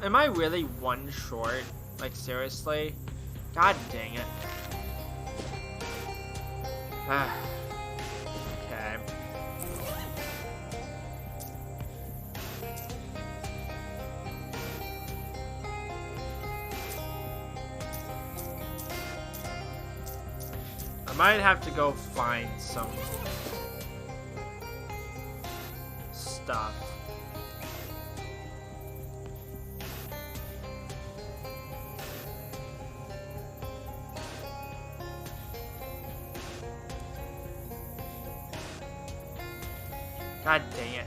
Am I really 1 short? Like, seriously? God dang it. Okay. I might have to go find some stuff. God dang it.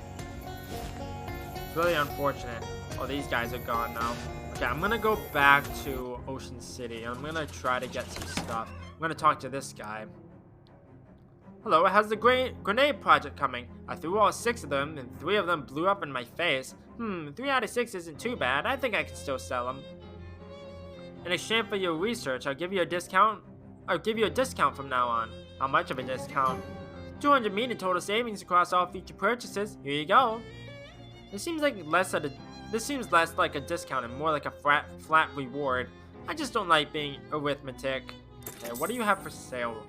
It's really unfortunate. Oh, these guys are gone now. Okay, I'm gonna go back to Ocean City. I'm gonna try to get some stuff. I'm gonna talk to this guy. Hello, how's the grenade project coming? I threw all 6 of them, and 3 of them blew up in my face. 3 out of 6 isn't too bad. I think I can still sell them. In exchange for your research, I'll give you a discount. I'll give you a discount from now on. How much of a discount? 200 mean in total savings across all future purchases. Here you go. This seems less like a discount and more like a flat reward. I just don't like being arithmetic. Okay, what do you have for sale?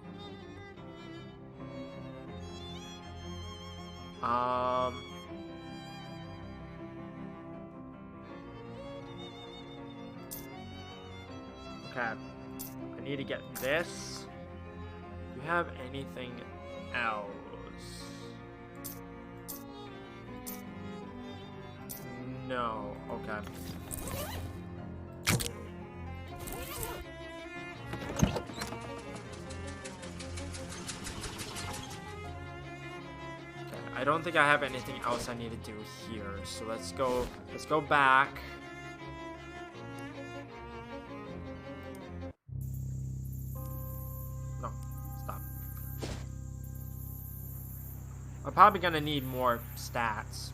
Okay. I need to get this. Do you have anything else? No. Okay. I don't think I have anything else I need to do here. So let's go back. No, stop. I'm probably gonna need more stats.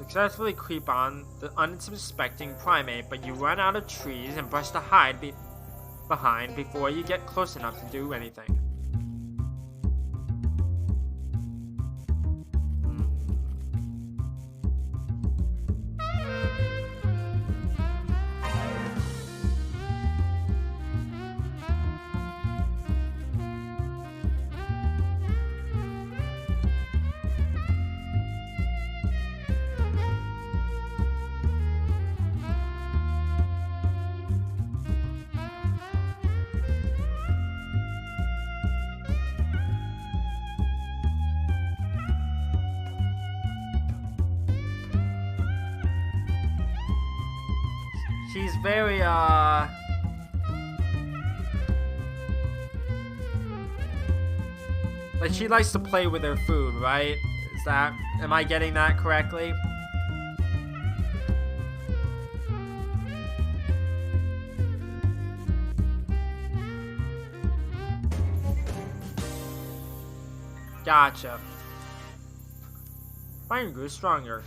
Successfully creep on the unsuspecting primate, but you run out of trees and brush to hide behind before you get close enough to do anything. She's very, like, she likes to play with her food, right? Am I getting that correctly? Gotcha. Mine grew stronger.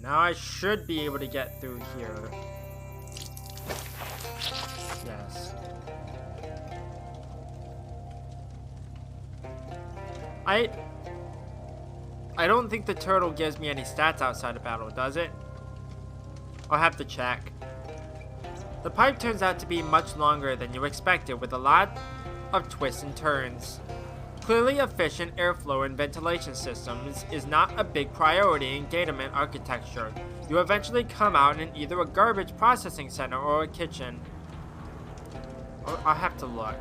Now I should be able to get through here. Yes. I don't think the turtle gives me any stats outside of battle, does it? I'll have to check. The pipe turns out to be much longer than you expected, with a lot of twists and turns. Clearly, efficient airflow and ventilation systems is not a big priority in Gatorman architecture. You eventually come out in either a garbage processing center or a kitchen. I'll have to look.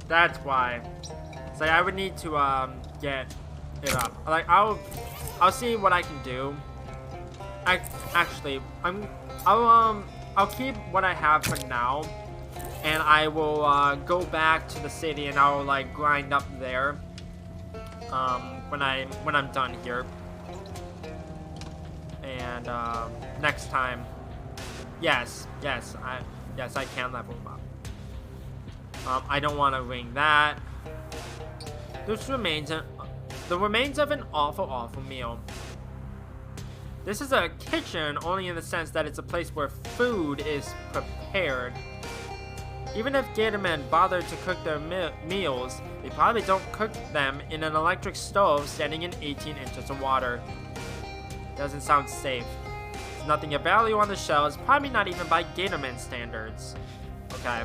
That's why. So I would need to get it up. Like I'll see what I can do. Actually, I'll keep what I have for now, and I will go back to the city and I'll like grind up there. When I'm done here, and next time, yes, I can level them up. I don't want to ring that. The remains of an awful meal. This is a kitchen only in the sense that it's a place where food is prepared. Even if Gatormen bother to cook their meals, they probably don't cook them in an electric stove standing in 18 inches of water. Doesn't sound safe. There's nothing of value on the shelves, probably not even by Gatorman standards. Okay.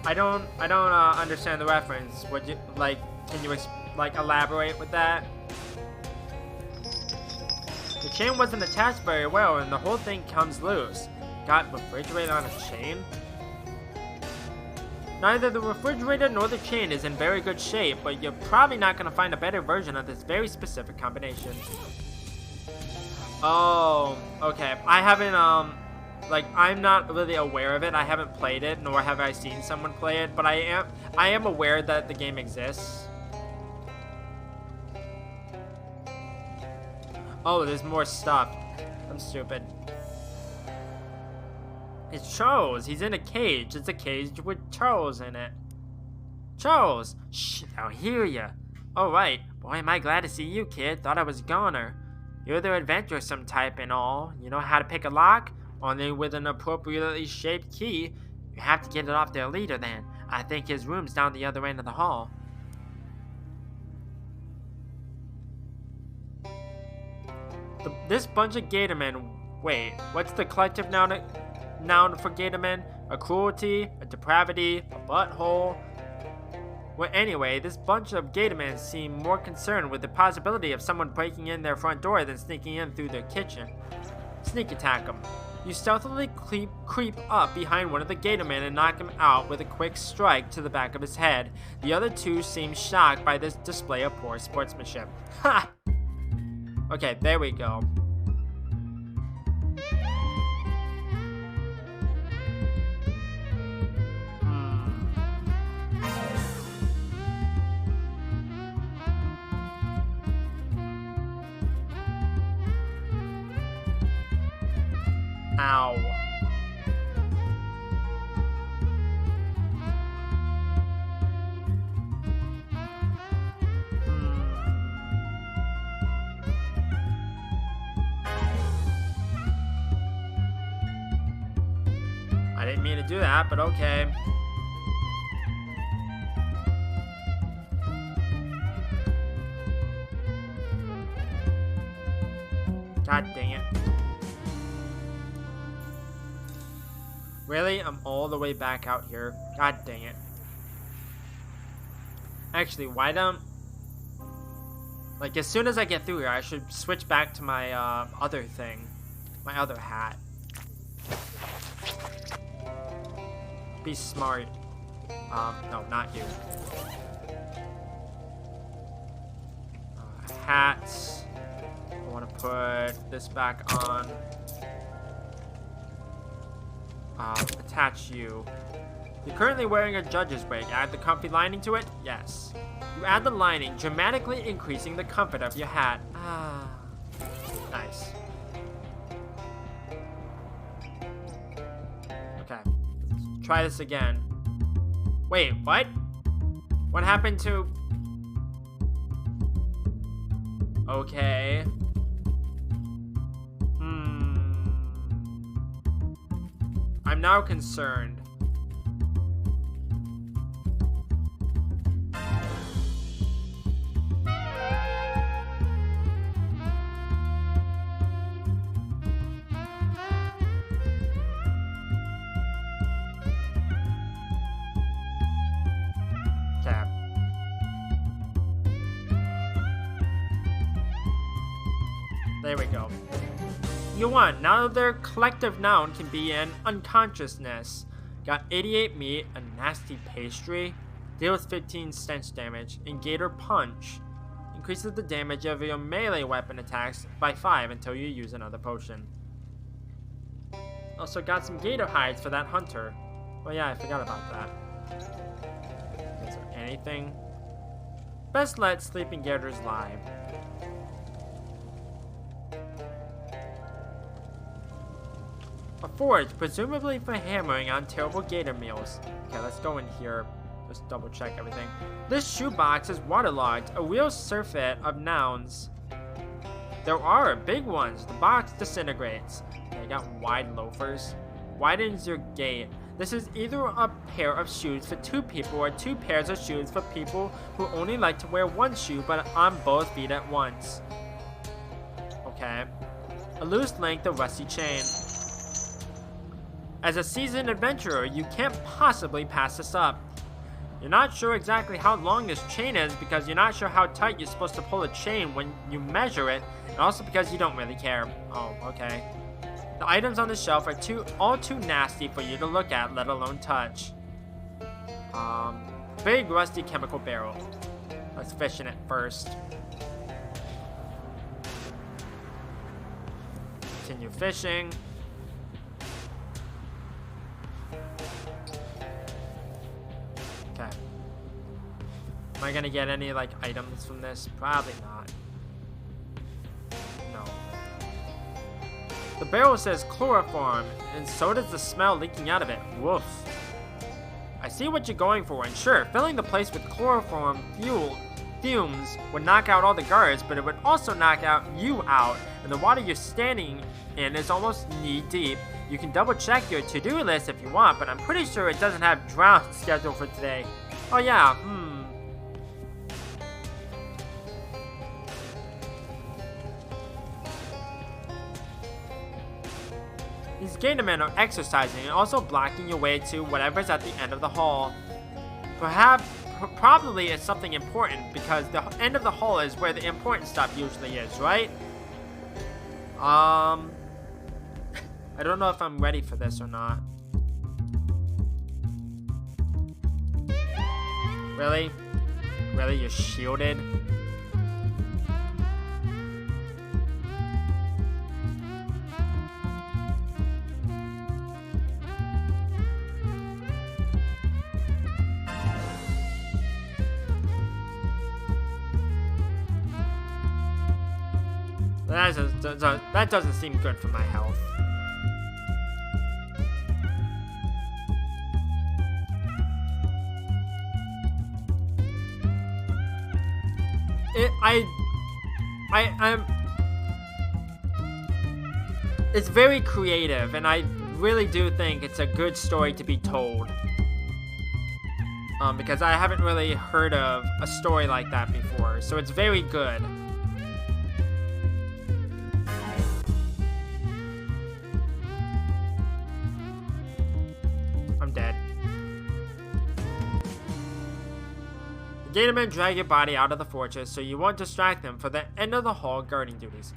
I don't understand the reference. Would you can you elaborate with that? The chain wasn't attached very well and the whole thing comes loose. Got refrigerator on a chain? Neither the refrigerator nor the chain is in very good shape, but you're probably not going to find a better version of this very specific combination. Oh, okay. I haven't, I'm not really aware of it. I haven't played it, nor have I seen someone play it, but I am aware that the game exists. Oh, there's more stuff. I'm stupid. It's Charles. He's in a cage. It's a cage with Charles in it. Charles! Shh, I'll hear ya. Alright. Boy, am I glad to see you, kid. Thought I was a goner. You're the adventuresome type and all. You know how to pick a lock? Only with an appropriately shaped key. You have to get it off their leader then. I think his room's down the other end of the hall. This bunch of Gatormen. Wait, what's the collective noun for Gatormen? A cruelty, a depravity, a butthole. Well, anyway, this bunch of Gatormen seem more concerned with the possibility of someone breaking in their front door than sneaking in through their kitchen. Sneak attack them. You stealthily creep up behind one of the Gatormen and knock him out with a quick strike to the back of his head. The other two seem shocked by this display of poor sportsmanship. Ha! Okay, there we go. Ow. I didn't mean to do that, but okay. God dang it. Really? I'm all the way back out here. God dang it. Actually, why don't... Like, as soon as I get through here, I should switch back to my other thing. My other hat. Be smart. No, not you. Hats. I want to put this back on. Attach you. You're currently wearing a judge's wig. Add the comfy lining to it? Yes. You add the lining, dramatically increasing the comfort of your hat. Ah. Nice. Okay. Let's try this again. Wait, what? What happened to... Okay. I'm now concerned. Okay. There we go. You won. Now their collective noun can be an unconsciousness. Got 88 meat, a nasty pastry, deals 15 stench damage, and Gator Punch. Increases the damage of your melee weapon attacks by 5 until you use another potion. Also got some gator hides for that hunter. Oh yeah, I forgot about that. Is there anything? Best let sleeping gators lie. A forge, presumably for hammering on terrible gator meals. Okay, let's go in here. Just double check everything. This shoebox is waterlogged, a real surfeit of nouns. There are big ones. The box disintegrates. Okay, I got wide loafers. Widens your gait. This is either a pair of shoes for 2 people or 2 pairs of shoes for people who only like to wear one shoe but on both feet at once. Okay. A loose length of rusty chain. As a seasoned adventurer, you can't possibly pass this up. You're not sure exactly how long this chain is because you're not sure how tight you're supposed to pull a chain when you measure it, and also because you don't really care. Oh, okay. The items on the shelf are all too nasty for you to look at, let alone touch. Big rusty chemical barrel. Let's fish in it first. Continue fishing. Okay. Am I gonna get any, like, items from this? Probably not. No. The barrel says chloroform, and so does the smell leaking out of it. Woof. I see what you're going for, and sure, filling the place with chloroform fumes would knock out all the guards, but it would also knock out you out, and the water you're standing in is almost knee-deep. You can double-check your to-do list if you want, but I'm pretty sure it doesn't have drown scheduled for today. Oh yeah, These gator men are exercising and also blocking your way to whatever's at the end of the hall. Probably it's something important because the end of the hall is where the important stuff usually is, right? I don't know if I'm ready for this or not. Really? Really? You're shielded? That doesn't seem good for my health. I'm. It's very creative, and I really do think it's a good story to be told. Because I haven't really heard of a story like that before, so it's very good. I'm dead. The Gatormen drag your body out of the fortress so you won't distract them for the end of the hall guarding duties.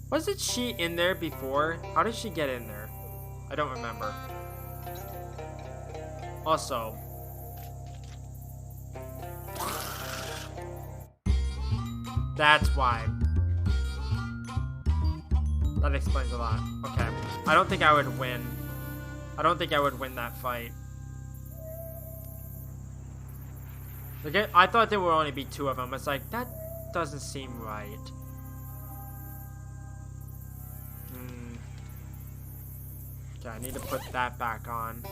Wasn't she in there before? How did she get in there? I don't remember. Also, that's why. That explains a lot. Okay. I don't think I would win. I don't think I would win that fight. Okay, I thought there would only be 2 of them. It's like, that doesn't seem right. Okay, I need to put that back on.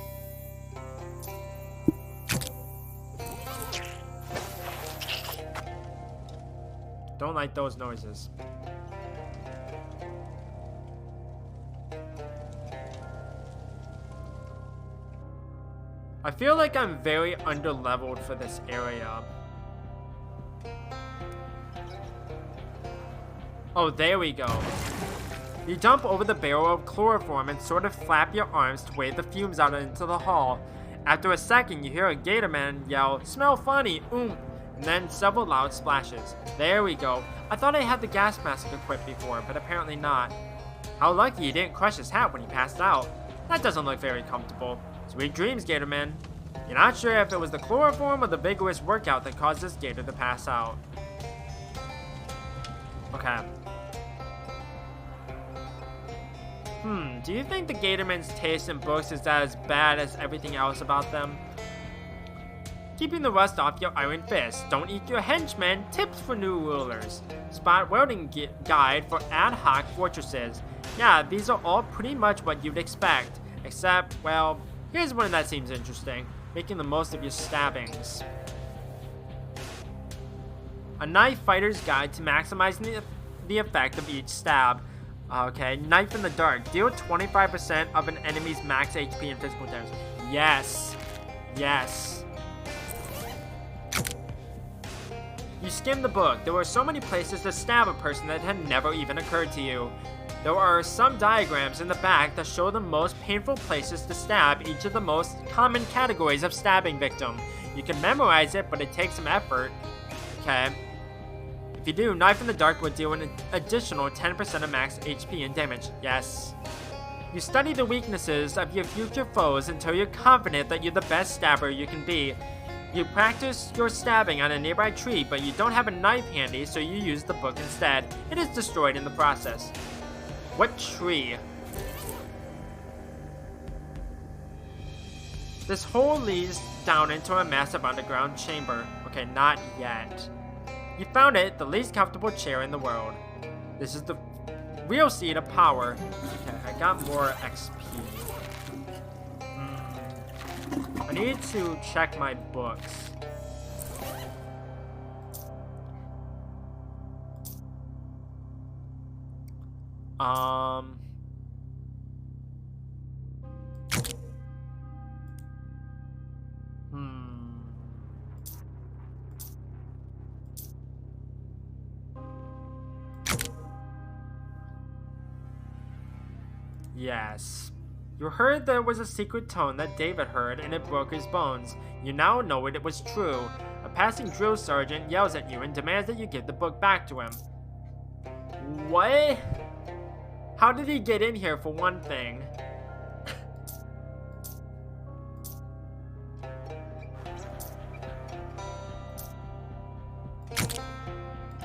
Don't like those noises. I feel like I'm very underleveled for this area. Oh, there we go. You jump over the barrel of chloroform and sort of flap your arms to wave the fumes out into the hall. After a second, you hear a Gatorman yell, "Smell funny, and then several loud splashes. There we go. I thought I had the gas mask equipped before, but apparently not. How lucky you didn't crush his hat when he passed out. That doesn't look very comfortable. Sweet dreams, Gatorman." You're not sure if it was the chloroform or the vigorous workout that caused this Gator to pass out. Okay. Do you think the Gatorman's taste in books is as bad as everything else about them? Keeping the rust off your iron fist. Don't eat your henchmen. Tips for new rulers. Spot welding guide for ad hoc fortresses. Yeah, these are all pretty much what you'd expect. Except, well, here's one that seems interesting. Making the most of your stabbings. A knife fighter's guide to maximizing the effect of each stab. Okay, knife in the dark. Deal 25% of an enemy's max HP and physical damage. Yes. Yes. You skim the book. There were so many places to stab a person that had never even occurred to you. There are some diagrams in the back that show the most painful places to stab each of the most common categories of stabbing victim. You can memorize it, but it takes some effort. Okay. If you do, Knife in the Dark will deal an additional 10% of max HP and damage. Yes. You study the weaknesses of your future foes until you're confident that you're the best stabber you can be. You practice your stabbing on a nearby tree, but you don't have a knife handy, so you use the book instead. It is destroyed in the process. What tree? This hole leads down into a massive underground chamber. Okay, not yet. You found it, the least comfortable chair in the world. This is the real seed of power. Okay, I got more XP. I need to check my books. Yes. You heard there was a secret tone that David heard and it broke his bones. You now know it was true. A passing drill sergeant yells at you and demands that you give the book back to him. What? How did he get in here, for one thing?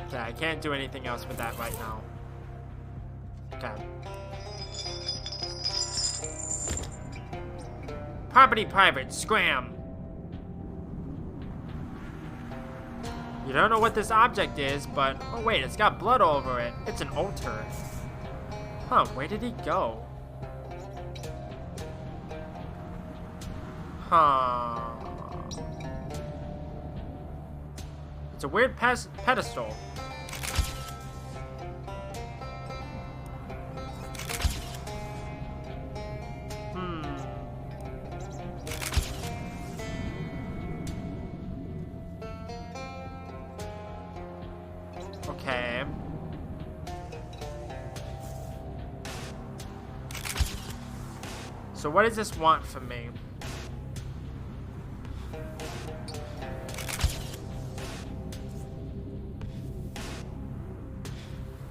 Okay, I can't do anything else with that right now. Okay. Property private, scram! You don't know what this object is, but... Oh wait, it's got blood all over it. It's an altar. Huh, where did he go? Huh. It's a weird pedestal. Okay. So what does this want from me?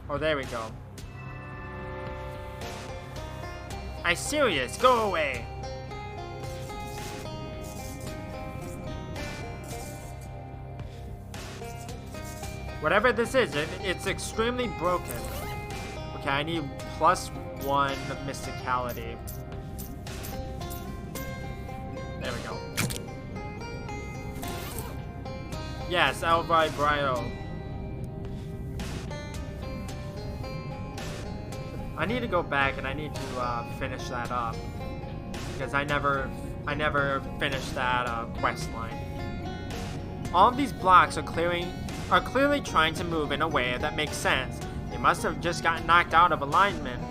Oh, there we go. I'm serious. Go away. Whatever this is, it's extremely broken. Okay, I need +1 mysticality. There we go. Yes, El Vibrio. I need to go back and I need to finish that up because I never finished that quest line. All of these blocks are clearly trying to move in a way that makes sense. They must have just gotten knocked out of alignment.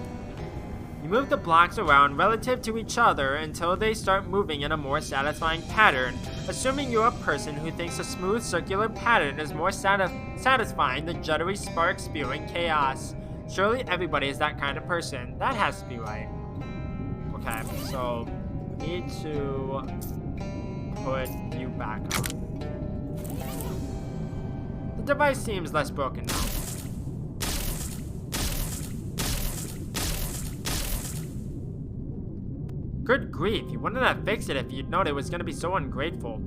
You move the blocks around relative to each other until they start moving in a more satisfying pattern, assuming you're a person who thinks a smooth circular pattern is more satisfying than juddery sparks spewing chaos. Surely everybody is that kind of person. That has to be right. Okay, so need to put you back on. The device seems less broken now. Good grief, you wouldn't have fixed it if you'd known it was going to be so ungrateful.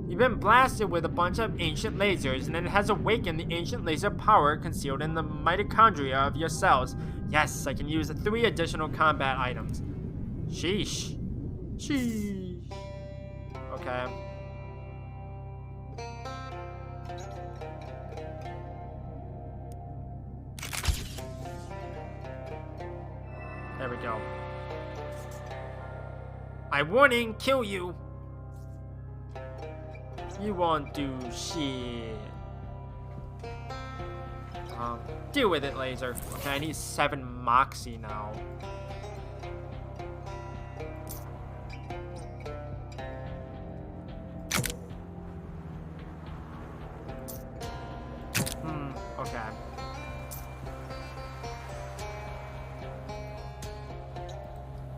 You've been blasted with a bunch of ancient lasers, and it has awakened the ancient laser power concealed in the mitochondria of your cells. Yes, I can use 3 additional combat items. Sheesh. Sheesh. Okay. There we go. I warning, kill you. You won't do shit. Deal with it, laser. Okay, I need 7 moxie now. Okay.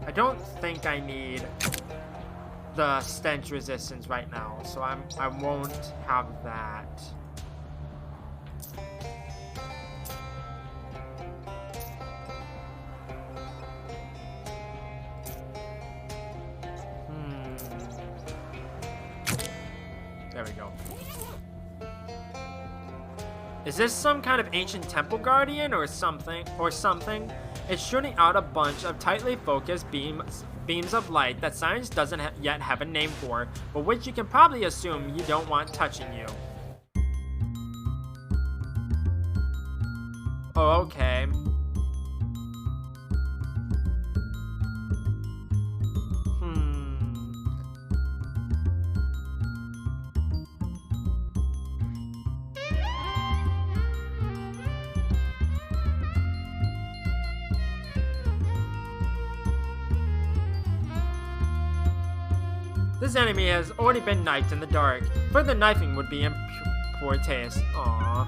I don't think I need the stench resistance right now, so I won't have that. There we go. Is this some kind of ancient temple guardian or something? It's shooting out a bunch of tightly focused beams of light that science doesn't yet have a name for, but which you can probably assume you don't want touching you. Oh, okay. This enemy has already been knifed in the dark. Further knifing would be in poor taste. Aww.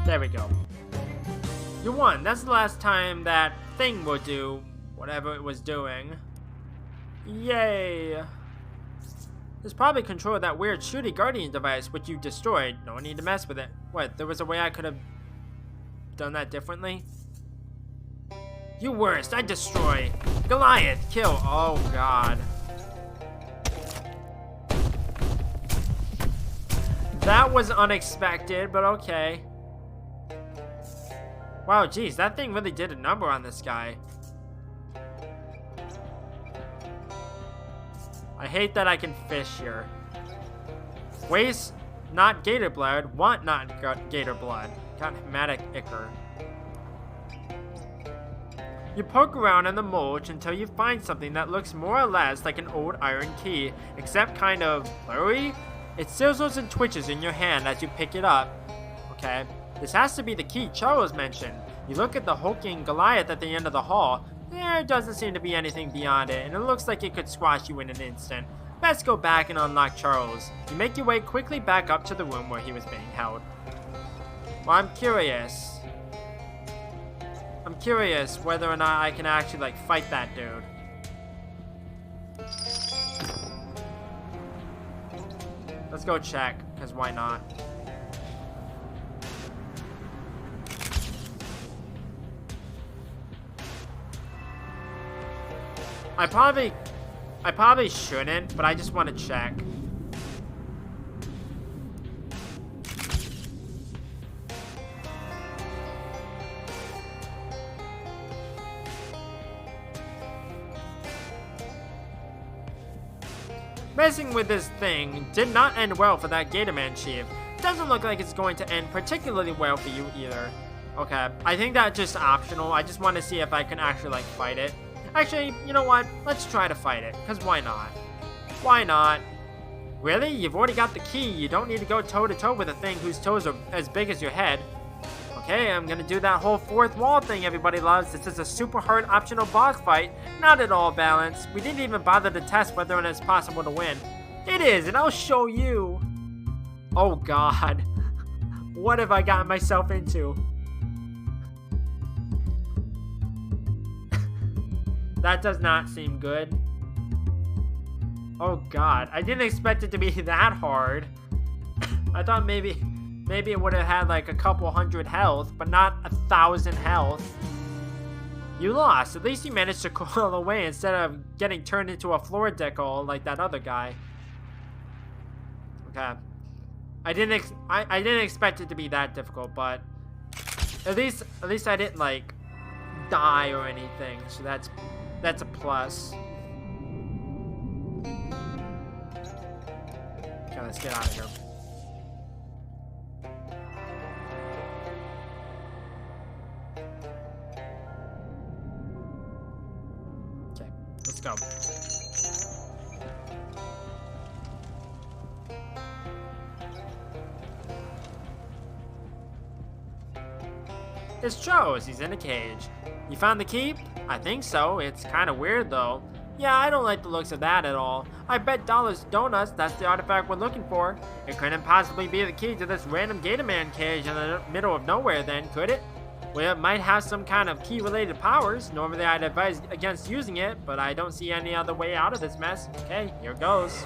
There we go. You won. That's the last time that thing will do whatever it was doing. Yay. This probably controlled that weird shooty guardian device which you destroyed. No need to mess with it. What, there was a way I could have done that differently? You worst, I destroy. Goliath, kill. Oh god. That was unexpected, but okay. Wow, geez, that thing really did a number on this guy. I hate that I can fish here. Waste not gator blood, want not gator blood. Got hematic ichor. You poke around in the mulch until you find something that looks more or less like an old iron key, except kind of blurry. It sizzles and twitches in your hand as you pick it up. Okay, this has to be the key Charles mentioned. You look at the hulking Goliath at the end of the hall. There doesn't seem to be anything beyond it, and it looks like it could squash you in an instant. Let's go back and unlock Charles. You make your way quickly back up to the room where he was being held. Well, I'm curious whether or not I can actually, like, fight that dude. Let's go check, because why not? I probably shouldn't, but I just want to check. Messing with this thing did not end well for that Gatorman chief. Doesn't look like it's going to end particularly well for you either. Okay, I think that's just optional. I just want to see if I can actually, like, fight it. Actually, you know what? Let's try to fight it, because why not? Why not? Really? You've already got the key. You don't need to go toe-to-toe with a thing whose toes are as big as your head. Okay, I'm gonna do that whole fourth wall thing everybody loves. This is a super hard optional boss fight. Not at all balanced. We didn't even bother to test whether or not it's possible to win. It is, and I'll show you. Oh god. What have I gotten myself into? That does not seem good. Oh god, I didn't expect it to be that hard. I thought maybe it would have had like a couple hundred health, but not 1,000 health. You lost. At least you managed to crawl away instead of getting turned into a floor decal like that other guy. Okay. I didn't expect it to be that difficult, but at least I didn't like die or anything, so that's a plus. Okay, let's get out of here. Okay, let's go. It's Charles. He's in a cage. You found the key? I think so. It's kind of weird though. Yeah, I don't like the looks of that at all. I bet dollars to donuts that's the artifact we're looking for. It couldn't possibly be the key to this random Gatorman cage in the middle of nowhere then, could it? Well, it might have some kind of key-related powers. Normally I'd advise against using it, but I don't see any other way out of this mess. Okay, here goes.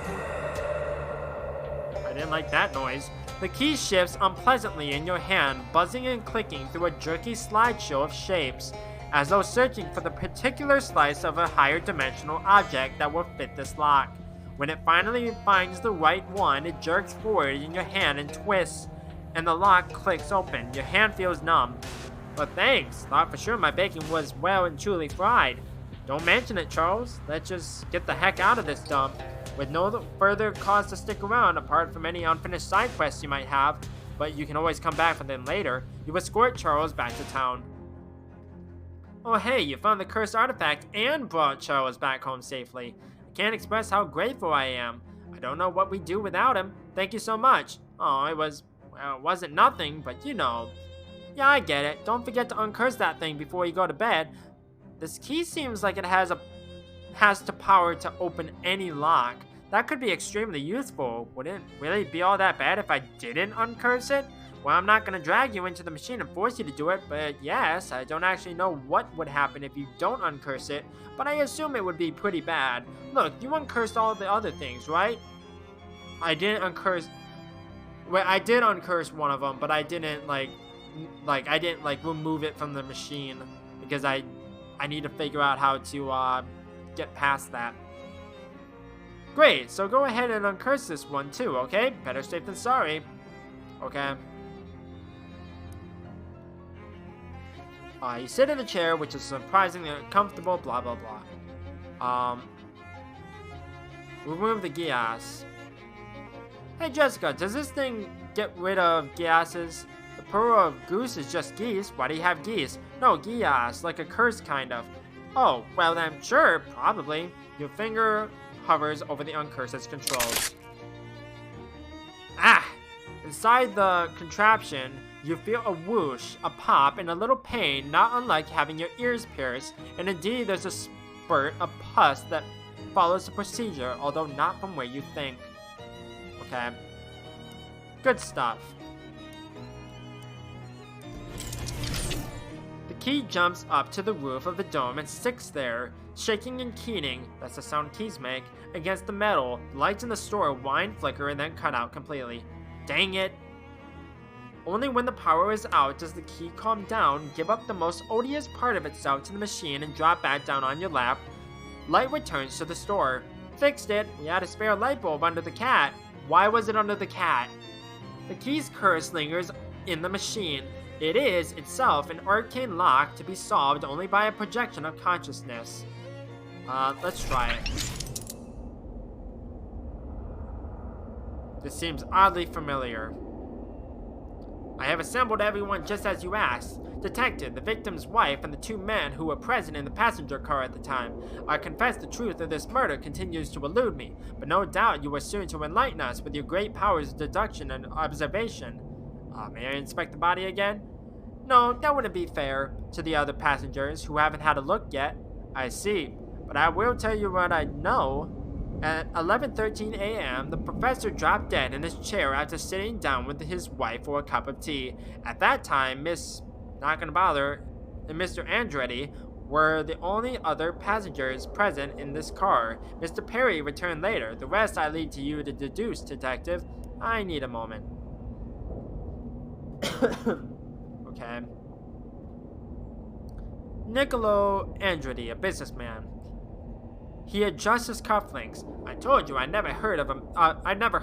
I didn't like that noise. The key shifts unpleasantly in your hand, buzzing and clicking through a jerky slideshow of shapes, as though searching for the particular slice of a higher dimensional object that will fit this lock. When it finally finds the right one, it jerks forward in your hand and twists, and the lock clicks open. Your hand feels numb. But thanks, thought for sure my bacon was well and truly fried. Don't mention it, Charles. Let's just get the heck out of this dump. With no further cause to stick around apart from any unfinished side quests you might have, but you can always come back for them later, you escort Charles back to town. Oh hey, you found the cursed artifact and brought Charles back home safely. I can't express how grateful I am. I don't know what we'd do without him. Thank you so much. Oh, it wasn't nothing, but you know. Yeah, I get it. Don't forget to uncurse that thing before you go to bed. This key seems like it has the power to open any lock. That could be extremely useful. Wouldn't really be all that bad if I didn't uncurse it? Well, I'm not gonna drag you into the machine and force you to do it, but yes, I don't actually know what would happen if you don't uncurse it, but I assume it would be pretty bad. Look, you uncursed all the other things, right? I didn't uncurse... Well, I did uncurse one of them, but I didn't, I didn't, remove it from the machine, because I need to figure out how to, get past that. Great, so go ahead and uncurse this one too, okay? Better safe than sorry. Okay. You sit in a chair, which is surprisingly uncomfortable, blah, blah, blah. Remove the gas. Hey, Jessica, does this thing get rid of gases? The plural of goose is just geese. Why do you have geese? No, geas, like a curse, kind of. Oh, well then, sure, probably. Your finger hovers over the uncurse as controls. Ah! Inside the contraption, you feel a whoosh, a pop, and a little pain, not unlike having your ears pierced, and indeed there's a spurt of pus that follows the procedure, although not from where you think. Okay. Good stuff. The key jumps up to the roof of the dome and sticks there, shaking and keening, that's the sound keys make, against the metal. The lights in the store whine, flicker, and then cut out completely. Dang it! Only when the power is out does the key calm down, give up the most odious part of itself to the machine, and drop back down on your lap. Light returns to the store. Fixed it. We had a spare light bulb under the cat. Why was it under the cat? The key's curse lingers in the machine. It is, itself, an arcane lock to be solved only by a projection of consciousness. Let's try it. This seems oddly familiar. I have assembled everyone just as you asked. Detective, the victim's wife, and the two men who were present in the passenger car at the time. I confess the truth of this murder continues to elude me, but no doubt you are soon to enlighten us with your great powers of deduction and observation. May I inspect the body again? No, that wouldn't be fair to the other passengers who haven't had a look yet. I see, but I will tell you what I know. At 11:13 a.m., the professor dropped dead in his chair after sitting down with his wife for a cup of tea. At that time, Not Gonna Bother and Mr. Andretti were the only other passengers present in this car. Mr. Perry returned later. The rest I leave to you to deduce, Detective. I need a moment. Okay. Niccolo Andretti, a businessman. He adjusts his cufflinks. I told you I'd never heard of him. I've never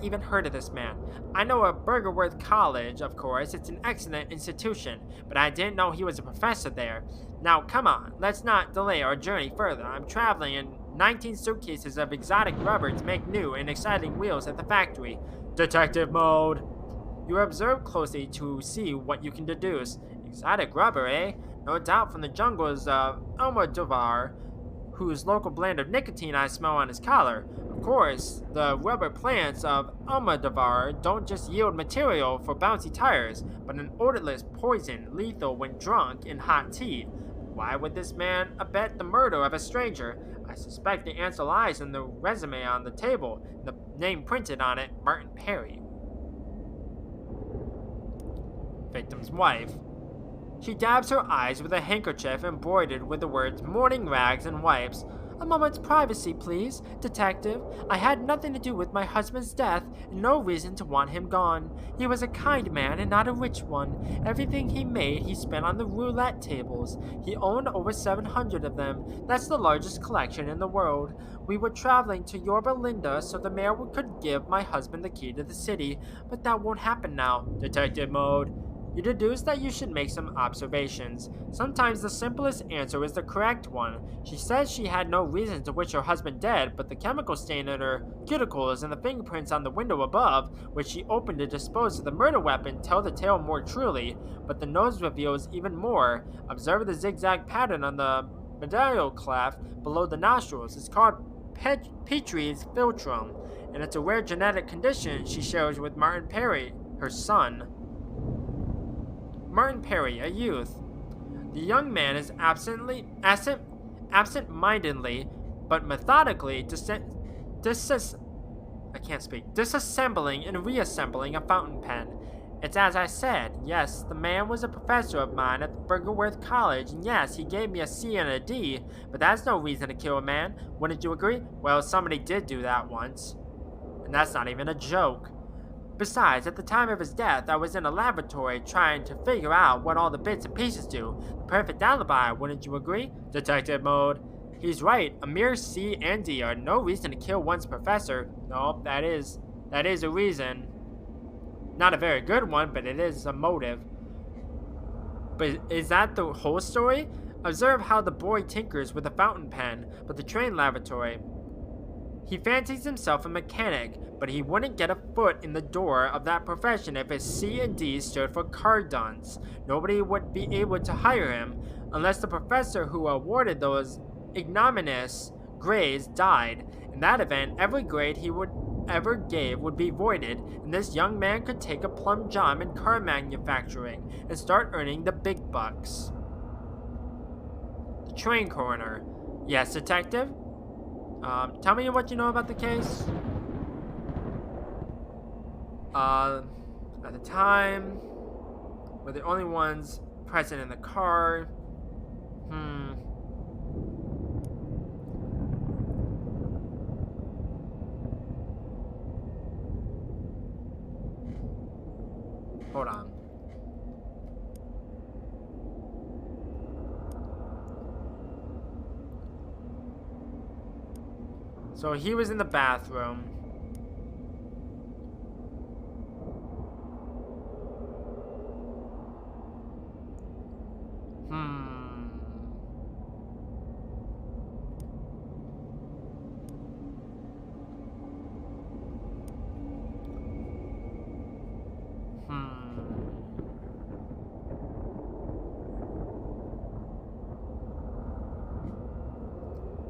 even heard of this man. I know of Burgerworth College, of course. It's an excellent institution, but I didn't know he was a professor there. Now, come on. Let's not delay our journey further. I'm traveling in 19 suitcases of exotic rubber to make new and exciting wheels at the factory. Detective mode. You observe closely to see what you can deduce. Exotic rubber, eh? No doubt from the jungles of Almodovar, whose local blend of nicotine I smell on his collar. Of course, the rubber plants of Almodovar don't just yield material for bouncy tires, but an odorless poison lethal when drunk in hot tea. Why would this man abet the murder of a stranger? I suspect the answer lies in the resume on the table, and the name printed on it, Martin Perry. Victim's wife. She dabs her eyes with a handkerchief embroidered with the words morning rags and wipes. A moment's privacy, please, Detective. I had nothing to do with my husband's death, and no reason to want him gone. He was a kind man and not a rich one. Everything he made he spent on the roulette tables. He owned over 700 of them. That's the largest collection in the world. We were traveling to Yorba Linda so the mayor could give my husband the key to the city, but that won't happen now. Detective mode. You deduce that you should make some observations. Sometimes the simplest answer is the correct one. She says she had no reason to wish her husband dead, but the chemical stain on her cuticles and the fingerprints on the window above, which she opened to dispose of the murder weapon, tell the tale more truly, but the nose reveals even more. Observe the zigzag pattern on the medial cleft below the nostrils. It's called Petrie's philtrum, and it's a rare genetic condition she shares with Martin Perry, her son. Martin Perry, a youth. The young man is absent-mindedly, but methodically disassembling and reassembling a fountain pen. It's as I said. Yes, the man was a professor of mine at Burgerworth College, and yes, he gave me a C and a D, but that's no reason to kill a man. Wouldn't you agree? Well, somebody did do that once. And that's not even a joke. Besides, at the time of his death, I was in a laboratory trying to figure out what all the bits and pieces do. The perfect alibi, wouldn't you agree? Detective mode. He's right. A mere C and D are no reason to kill one's professor. No, that is a reason. Not a very good one, but it is a motive. But is that the whole story? Observe how the boy tinkers with a fountain pen, but the train laboratory. He fancies himself a mechanic, but he wouldn't get a foot in the door of that profession if his C and D stood for car dunce. Nobody would be able to hire him unless the professor who awarded those ignominious grades died. In that event, every grade he would ever gave would be voided, and this young man could take a plum job in car manufacturing and start earning the big bucks. The train coroner. Yes, detective? Tell me what you know about the case. At the time, we're the only ones present in the car. Hold on. So he was in the bathroom.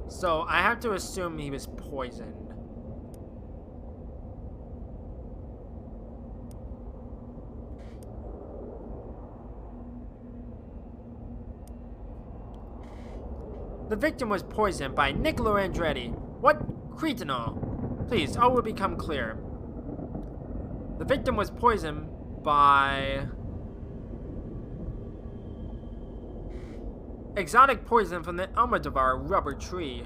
So I have to assume he was poisoned. The victim was poisoned by Niccolo Andretti. What? Cretino. Please, all will become clear. The victim was poisoned by exotic poison from the Almodovar rubber tree.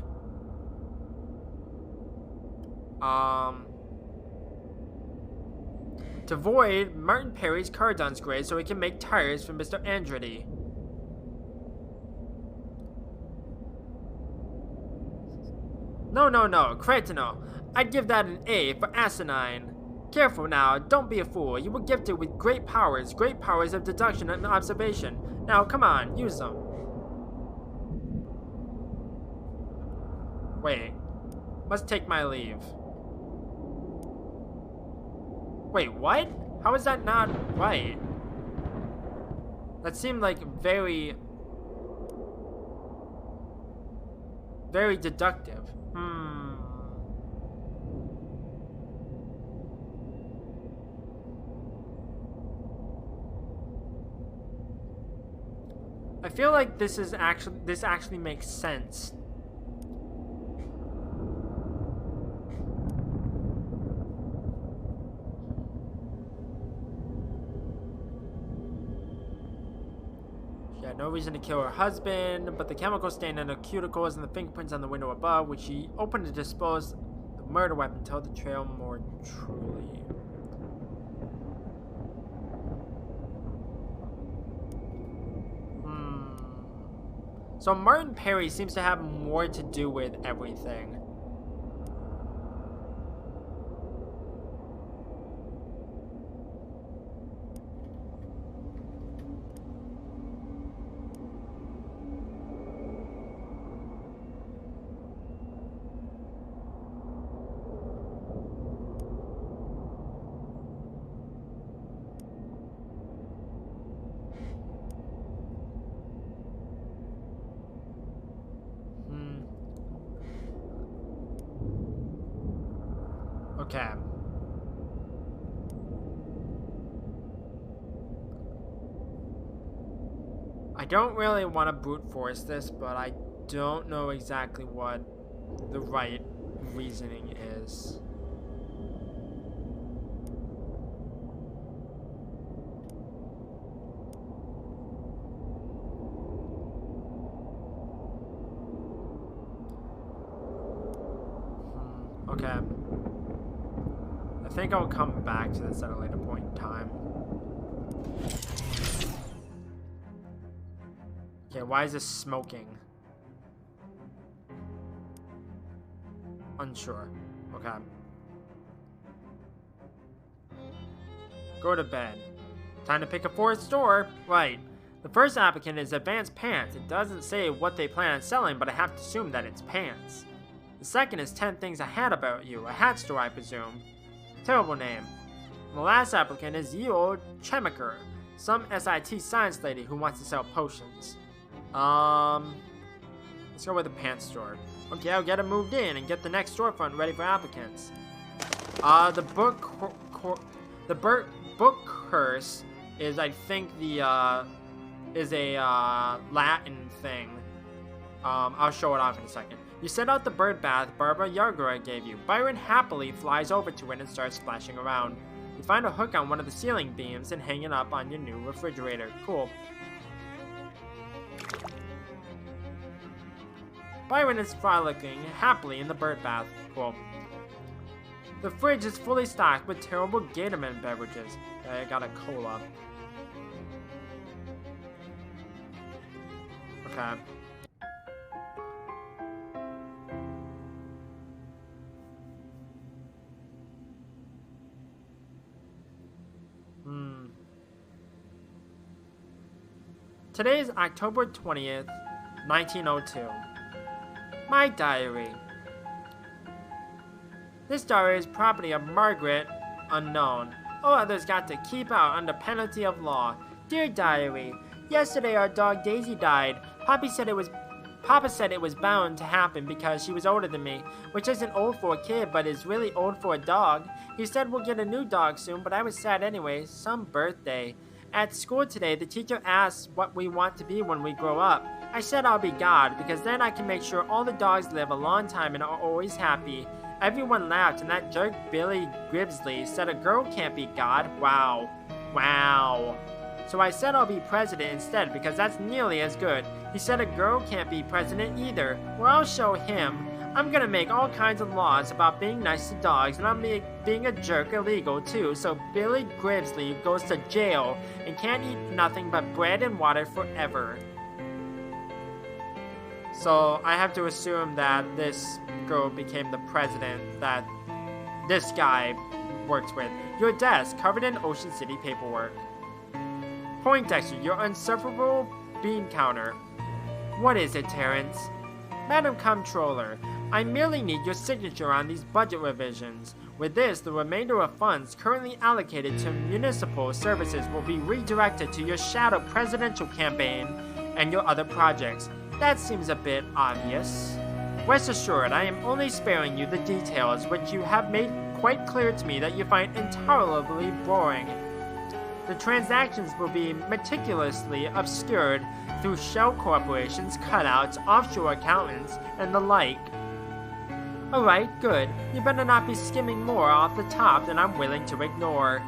To void Martin Perry's car dunce grade so he can make tires for Mr. Andretti. No, Cretino. I'd give that an A for asinine. Careful now, don't be a fool. You were gifted with great powers of deduction and observation. Now, come on, use them. Wait, must take my leave. Wait, what? How is that not right? That seemed like very deductive. I feel like this actually makes sense. She had no reason to kill her husband, but the chemical stain on her cuticles and the fingerprints on the window above, which she opened to dispose the murder weapon, told the trail more truly. So Martin Perry seems to have more to do with everything. Okay. I don't really want to brute force this, but I don't know exactly what the right reasoning is. Okay. I think I'll come back to this at a later point in time. Okay, why is this smoking? Unsure. Okay. Go to bed. Time to pick a fourth store. Right. The first applicant is Advanced Pants. It doesn't say what they plan on selling, but I have to assume that it's pants. The second is 10 Things I Had About You. A hat store, I presume. Terrible name. And the last applicant is Yeo Chemiker. Some SIT science lady who wants to sell potions. Let's go with the pants store. Okay, I'll get it moved in and get the next storefront ready for applicants. The book curse is, I think, is a Latin thing. I'll show it off in a second. You set out the bird bath Barbara Yargora gave you. Byron happily flies over to it and starts splashing around. You find a hook on one of the ceiling beams and hang it up on your new refrigerator. Cool. Byron is frolicking happily in the bird bath. Cool. The fridge is fully stocked with terrible Gatorman beverages. I got a cola. Okay. Today is October 20th, 1902. My diary. This diary is property of Margaret, unknown. All others got to keep out under penalty of law. Dear diary, yesterday our dog Daisy died. Papa said it was bound to happen because she was older than me, which isn't old for a kid but is really old for a dog. He said we'll get a new dog soon, but I was sad anyway. Some birthday. At school today, the teacher asked what we want to be when we grow up. I said I'll be God, because then I can make sure all the dogs live a long time and are always happy. Everyone laughed, and that jerk Billy Gribsley said a girl can't be God. Wow. Wow. So I said I'll be president instead, because that's nearly as good. He said a girl can't be president either. Well, I'll show him. I'm gonna make all kinds of laws about being nice to dogs, and I'll make being a jerk illegal too, so Billy Gribsley goes to jail and can't eat nothing but bread and water forever. So I have to assume that this girl became the president that this guy works with. Your desk covered in Ocean City paperwork. Poindexter, your insufferable bean counter. What is it, Terrence? Madam Comptroller, I merely need your signature on these budget revisions. With this, the remainder of funds currently allocated to municipal services will be redirected to your shadow presidential campaign and your other projects. That seems a bit obvious. Rest assured, I am only sparing you the details which you have made quite clear to me that you find intolerably boring. The transactions will be meticulously obscured through shell corporations, cutouts, offshore accountants, and the like. Alright, good. You better not be skimming more off the top than I'm willing to ignore.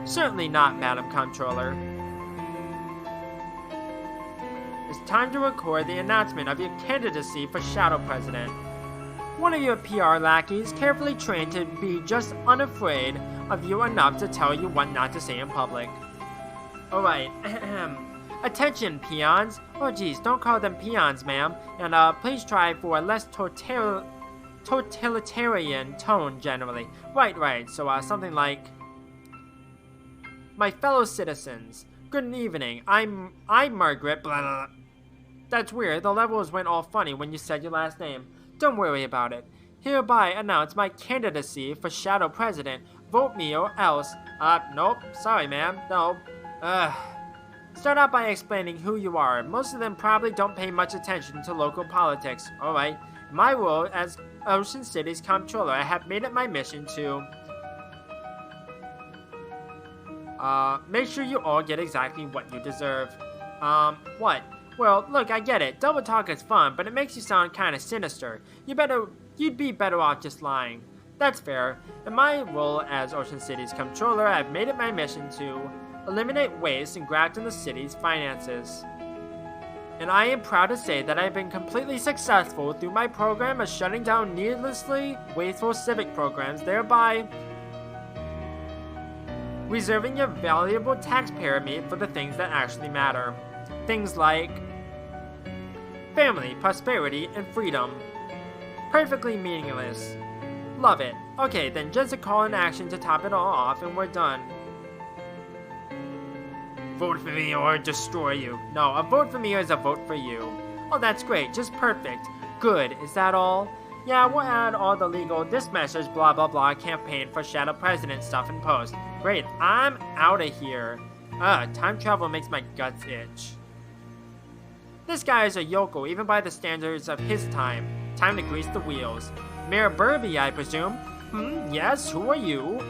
Certainly not, Madam Comptroller. It's time to record the announcement of your candidacy for Shadow President. One of your PR lackeys, carefully trained to be just unafraid of you enough to tell you what not to say in public. Alright, attention, peons. Oh geez, don't call them peons, ma'am. And please try for a less totalitarian tone generally. Right, so something like... My fellow citizens, good evening. I'm Margaret, blah, blah, blah. That's weird, the levels went all funny when you said your last name. Don't worry about it. Hereby announce my candidacy for Shadow President. Vote me or else. Nope. Sorry, ma'am. No. Start out by explaining who you are. Most of them probably don't pay much attention to local politics. Alright. In my role as Ocean City's comptroller, I have made it my mission to... make sure you all get exactly what you deserve. What? Well, look, I get it. Double talk is fun, but it makes you sound kind of sinister. You'd be better off just lying. That's fair. In my role as Ocean City's comptroller, I've made it my mission to eliminate waste and graft in the city's finances. and I am proud to say that I have been completely successful through my program of shutting down needlessly wasteful civic programs, thereby reserving your valuable taxpayer meat for the things that actually matter. Things like family, prosperity, and freedom. Perfectly meaningless. Love it. Okay, then just a call in action to top it all off and we're done. Vote for me or destroy you. No, a vote for me is a vote for you. Oh, that's great. Just perfect. Good. Is that all? Yeah, we'll add all the legal this message blah blah blah campaign for Shadow President stuff in post. Great. I'm out of here. Time travel makes my guts itch. This guy is a yokel even by the standards of his time. Time to grease the wheels. Mayor Burby, I presume? Yes, who are you?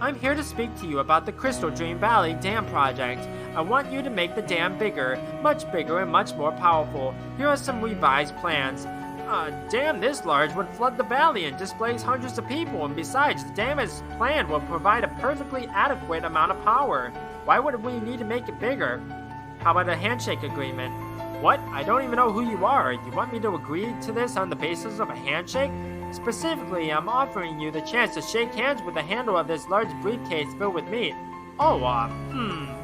I'm here to speak to you about the Crystal Dream Valley Dam project. I want you to make the dam bigger, much bigger and much more powerful. Here are some revised plans. A dam this large would flood the valley and displace hundreds of people, and besides, the dam as planned will provide a perfectly adequate amount of power. Why would we need to make it bigger? How about a handshake agreement? What? I don't even know who you are. You want me to agree to this on the basis of a handshake? Specifically, I'm offering you the chance to shake hands with the handle of this large briefcase filled with meat. Oh,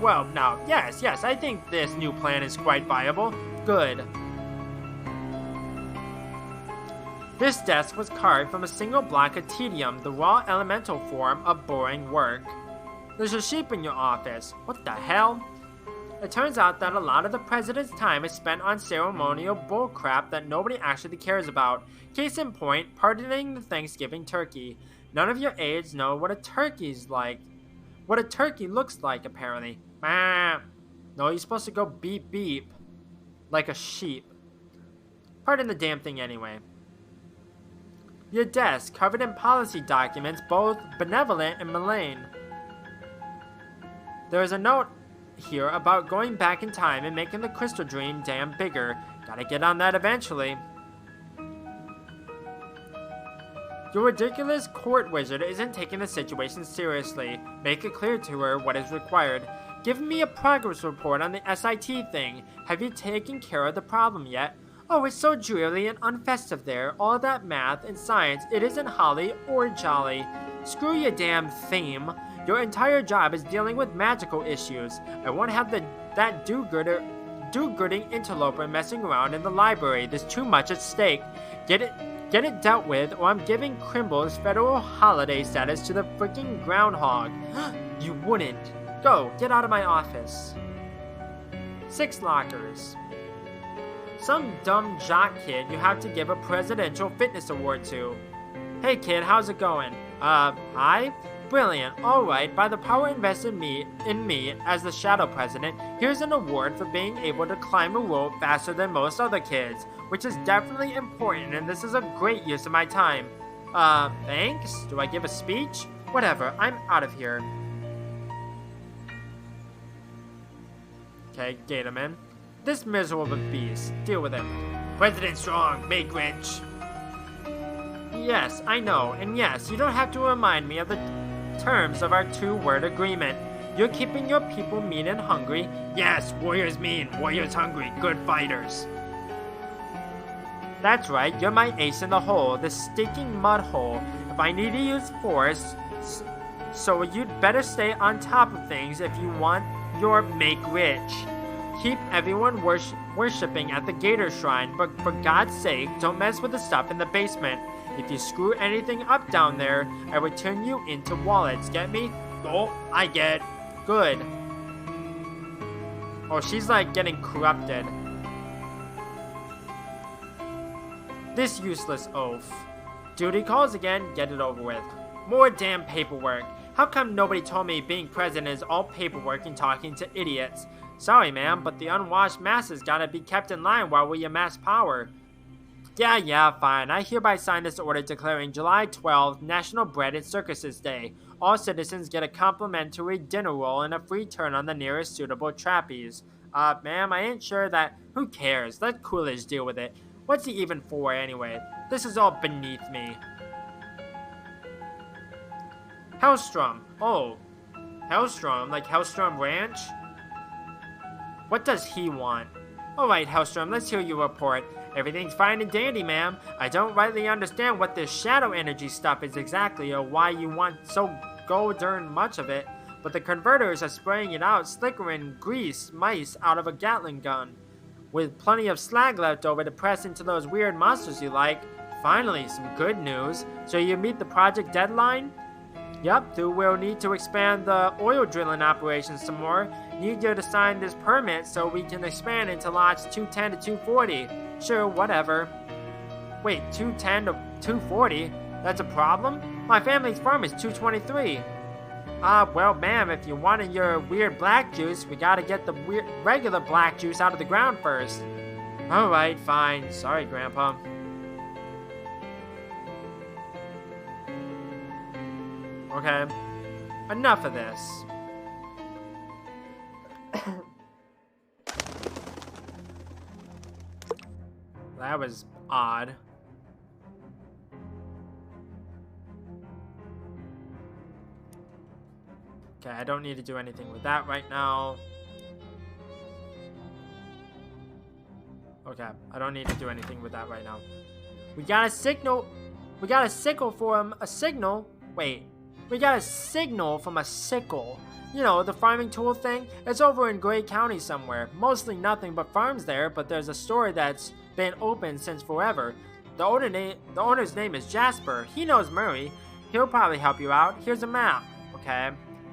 well, now, yes, I think this new plan is quite viable. Good. This desk was carved from a single block of tedium, the raw elemental form of boring work. There's a sheep in your office. What the hell? It turns out that a lot of the president's time is spent on ceremonial bullcrap that nobody actually cares about. Case in point, pardoning the Thanksgiving turkey. None of your aides know what a turkey's like. What a turkey looks like, apparently. No, you're supposed to go beep beep. Like a sheep. Pardon the damn thing anyway. Your desk, covered in policy documents, both benevolent and malign. There is a note here about going back in time and making the Crystal Dream Dam bigger. Gotta get on that eventually. Your ridiculous court wizard isn't taking the situation seriously. Make it clear to her what is required. Give me a progress report on the SIT thing. Have you taken care of the problem yet? Oh, it's so dreary and unfestive there. All that math and science, it isn't holly or jolly. Screw your damn theme. Your entire job is dealing with magical issues. I won't have that do-gooding interloper messing around in the library. There's too much at stake. Get it dealt with, or I'm giving Crimble's federal holiday status to the freaking groundhog. You wouldn't. Go, get out of my office. 6 lockers. Some dumb jock kid you have to give a presidential fitness award to. Hey kid, how's it going? Hi? Brilliant. Alright, by the power invested in me as the Shadow President, here's an award for being able to climb a rope faster than most other kids, which is definitely important, and this is a great use of my time. Thanks? Do I give a speech? Whatever, I'm out of here. Okay, Gatorman. This miserable beast. Deal with it. President Strong, make rich. Yes, I know, and yes, you don't have to remind me of the terms of our 2-word agreement. You're keeping your people mean and hungry. Yes, warriors mean, warriors hungry, good fighters. That's right, you're my ace in the hole, the stinking mud hole. If I need to use force, so you'd better stay on top of things if you want your make rich. Keep everyone worshipping at the Gator Shrine, but for God's sake, don't mess with the stuff in the basement. If you screw anything up down there, I would turn you into wallets, get me? Oh, I get. Good. Oh, she's like getting corrupted. This useless oaf. Duty calls again, get it over with. More damn paperwork. How come nobody told me being president is all paperwork and talking to idiots? Sorry, ma'am, but the unwashed masses gotta be kept in line while we amass power. Yeah, fine. I hereby sign this order declaring July 12th National Bread and Circuses Day. All citizens get a complimentary dinner roll and a free turn on the nearest suitable trapeze. Ma'am, I ain't sure that... Who cares? Let Coolidge deal with it. What's he even for, anyway? This is all beneath me. Hellstrom. Oh. Hellstrom? Like Hellstrom Ranch? What does he want? Alright, Hellstrom, let's hear your report. Everything's fine and dandy, ma'am. I don't rightly understand what this shadow energy stuff is exactly, or why you want so darn much of it, but the converters are spraying it out, slickering grease mice out of a Gatling gun. With plenty of slag left over to press into those weird monsters you like. Finally, some good news. So you meet the project deadline? Yup, we'll need to expand the oil drilling operations some more. Need you to sign this permit so we can expand into lots 210 to 240. Sure, whatever. Wait, 210 to 240? That's a problem? My family's farm is 223. Well, ma'am, if you wanted your weird black juice, we gotta get the regular black juice out of the ground first. Alright, fine. Sorry, Grandpa. Okay. Enough of this. That was odd. Okay, I don't need to do anything with that right now. Okay, I don't need to do anything with that right now. We got a signal. We got a sickle from a signal. Wait. We got a signal from a sickle. You know, the farming tool thing? It's over in Gray County somewhere. Mostly nothing but farms there, but there's a store that's been open since forever. The owner's name is Jasper. He knows Murray. He'll probably help you out. Here's a map. Okay.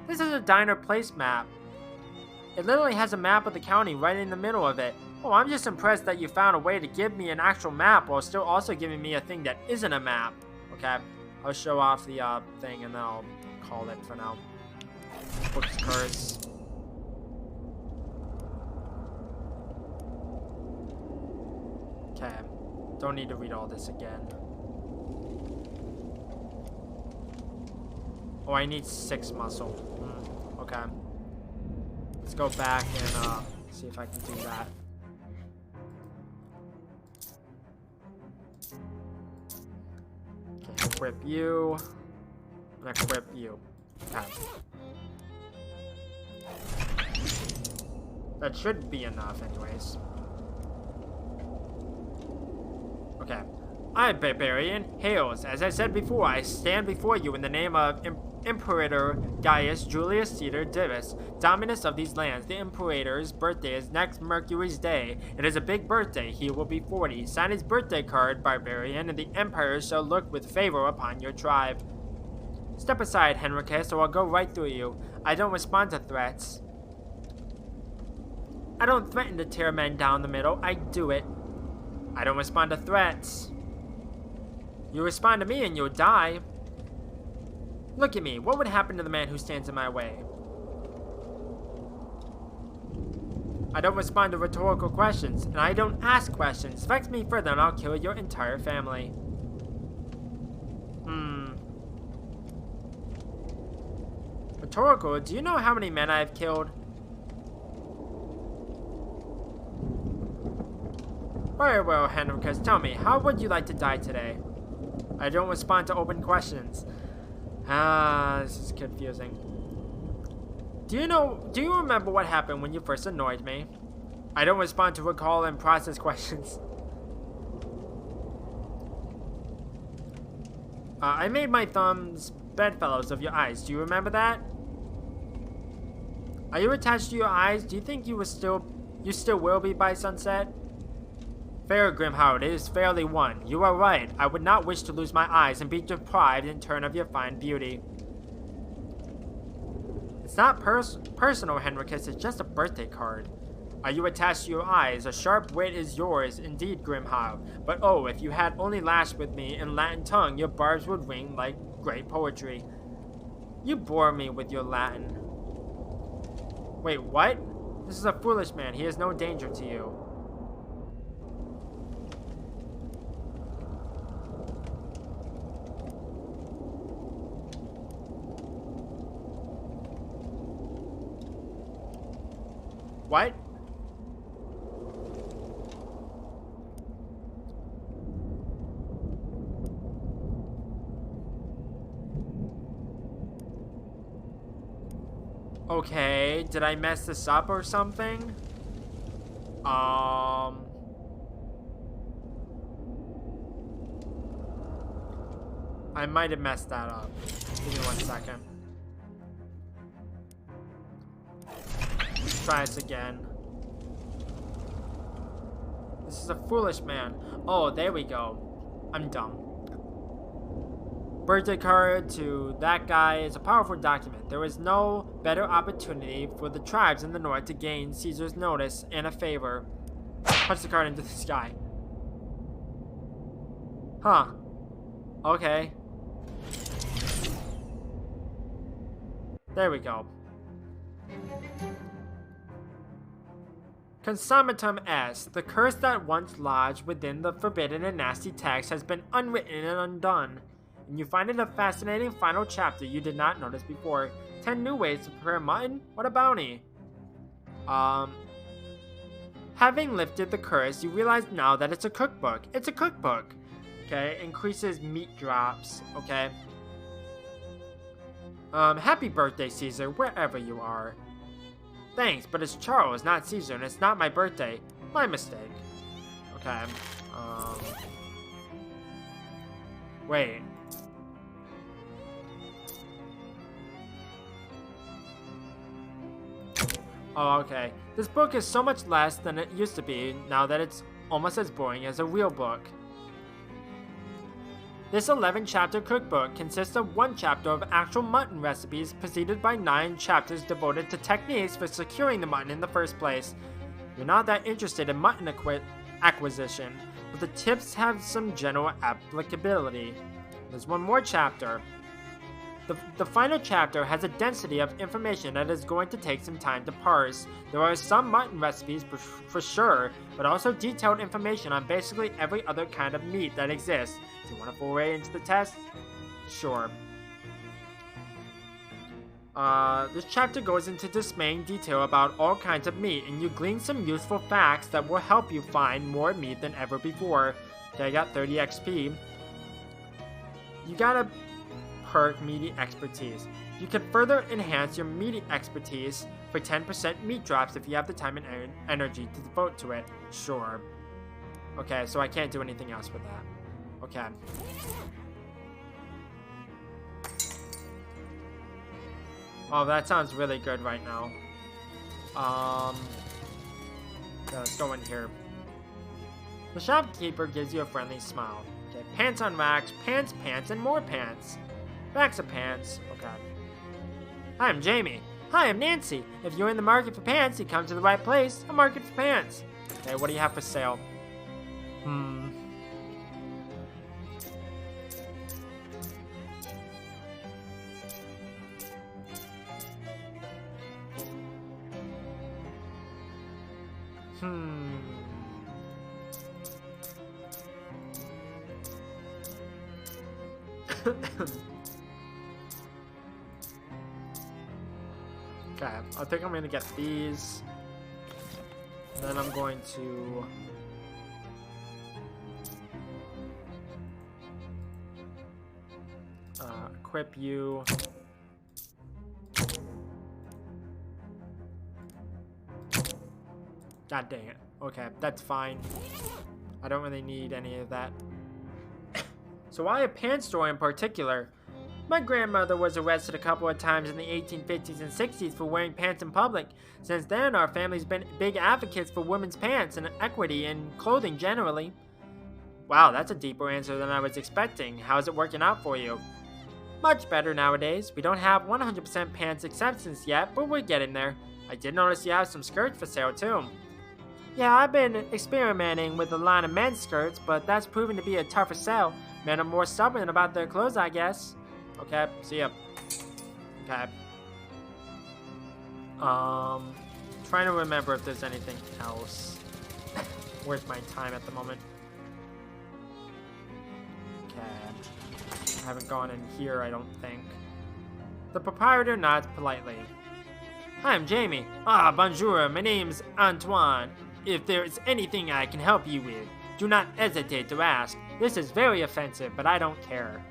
This is a diner place map. It literally has a map of the county right in the middle of it. Oh, I'm just impressed that you found a way to give me an actual map while still also giving me a thing that isn't a map. Okay. I'll show off the thing and then I'll call it for now. Books curse. Okay. Don't need to read all this again. Oh, I need 6 muscle. Okay. Let's go back and see if I can do that. Okay, equip you. And equip you. Okay. That should be enough anyways. Okay. I'm Barbarian Hales. As I said before, I stand before you in the name of Imperator Gaius Julius Caesar Divis, Dominus of these lands. The Imperator's birthday is next Mercury's day. It is a big birthday. He will be 40. Sign his birthday card, Barbarian, and the Empire shall look with favor upon your tribe. Step aside, Henricus, or I'll go right through you. I don't respond to threats. I don't threaten to tear men down the middle. I do it. I don't respond to threats. You respond to me and you'll die. Look at me. What would happen to the man who stands in my way? I don't respond to rhetorical questions, and I don't ask questions. Vex me further and I'll kill your entire family. Rhetorical? Do you know how many men I have killed? Very well, Henricus. Tell me, how would you like to die today? I don't respond to open questions. This is confusing. Do you remember what happened when you first annoyed me? I don't respond to recall and process questions. I made my thumbs bedfellows of your eyes. Do you remember that? Are you attached to your eyes? Do you think you still will be by sunset? Fair, Grimhow, it is fairly won. You are right. I would not wish to lose my eyes and be deprived in turn of your fine beauty. It's not personal, Henricus. It's just a birthday card. Are you attached to your eyes? A sharp wit is yours, indeed, Grimhow. But oh, if you had only lashed with me in Latin tongue, your barbs would ring like great poetry. You bore me with your Latin. Wait, what? This is a foolish man. He is no danger to you. What? Okay, did I mess this up or something? I might have messed that up. Give me 1 second. Let's try this again. This is a foolish man. Oh, there we go. I'm dumb. Birthday card to that guy is a powerful document. There was no better opportunity for the tribes in the north to gain Caesar's notice and a favor. Punch the card into the sky. Huh. Okay. There we go. Consummatum est. The curse that once lodged within the forbidden and nasty text has been unwritten and undone. And you find it a fascinating final chapter you did not notice before. 10 new ways to prepare mutton? What a bounty. Having lifted the curse, you realize now that it's a cookbook. It's a cookbook. Okay, increases meat drops. Okay. Happy birthday, Caesar, wherever you are. Thanks, but it's Charles, not Caesar, and it's not my birthday. My mistake. Okay. Wait. Oh, okay. This book is so much less than it used to be, now that it's almost as boring as a real book. This 11-chapter cookbook consists of 1 chapter of actual mutton recipes, preceded by 9 chapters devoted to techniques for securing the mutton in the first place. You're not that interested in mutton acquisition, but the tips have some general applicability. There's 1 more chapter. The final chapter has a density of information that is going to take some time to parse. There are some mutton recipes for sure, but also detailed information on basically every other kind of meat that exists. Do you want to foray into the test? Sure. This chapter goes into dismaying detail about all kinds of meat, and you glean some useful facts that will help you find more meat than ever before. Okay, I got 30 XP. You gotta perk meaty expertise. You can further enhance your meaty expertise for 10% meat drops if you have the time and energy to devote to it. Sure. Okay, so I can't do anything else with that. Okay. Oh, that sounds really good right now. Yeah, let's go in here. The shopkeeper gives you a friendly smile. Okay, pants on racks, pants, and more pants. Racks of pants. Okay. Hi, I'm Jamie. Hi, I'm Nancy. If you're in the market for pants, you come to the right place. A market for pants. Okay, what do you have for sale? Okay, I think I'm gonna get these. Then I'm going to equip you. God dang it. Okay, that's fine. I don't really need any of that. So why a pants store in particular? My grandmother was arrested a couple of times in the 1850s and 60s for wearing pants in public. Since then, our family's been big advocates for women's pants and equity in clothing generally. Wow, that's a deeper answer than I was expecting. How's it working out for you? Much better nowadays. We don't have 100% pants acceptance yet, but we're getting there. I did notice you have some skirts for sale too. Yeah, I've been experimenting with a line of men's skirts, but that's proven to be a tougher sell. Men are more stubborn about their clothes, I guess. Okay, see ya. Okay. Trying to remember if there's anything else worth my time at the moment. Okay. I haven't gone in here, I don't think. The proprietor nods politely. Hi, I'm Jamie. Ah, bonjour, my name's Antoine. If there's anything I can help you with, do not hesitate to ask. This is very offensive, but I don't care.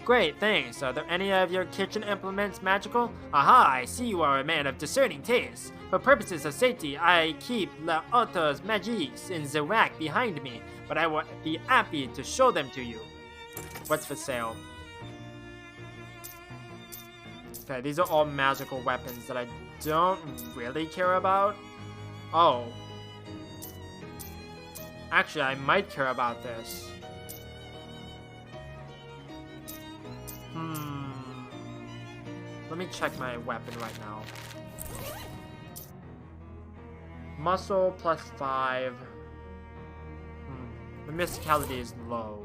Great, thanks. Are there any of your kitchen implements magical? Aha, I see you are a man of discerning taste. For purposes of safety, I keep Loathing's magics in the rack behind me, but I will be happy to show them to you. What's for sale? Okay, these are all magical weapons that I don't really care about. Oh. Actually, I might care about this. Let me check my weapon right now. Muscle plus 5. The mysticality is low.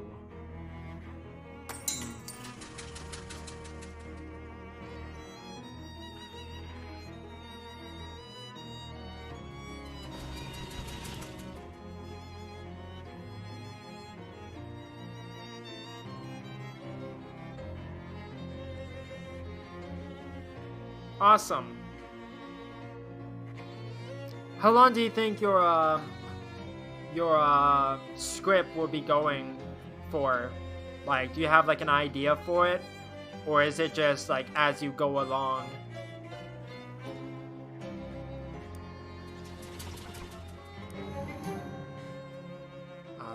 Awesome. How long do you think your script will be going for? Like, do you have like an idea for it? Or is it just like as you go along?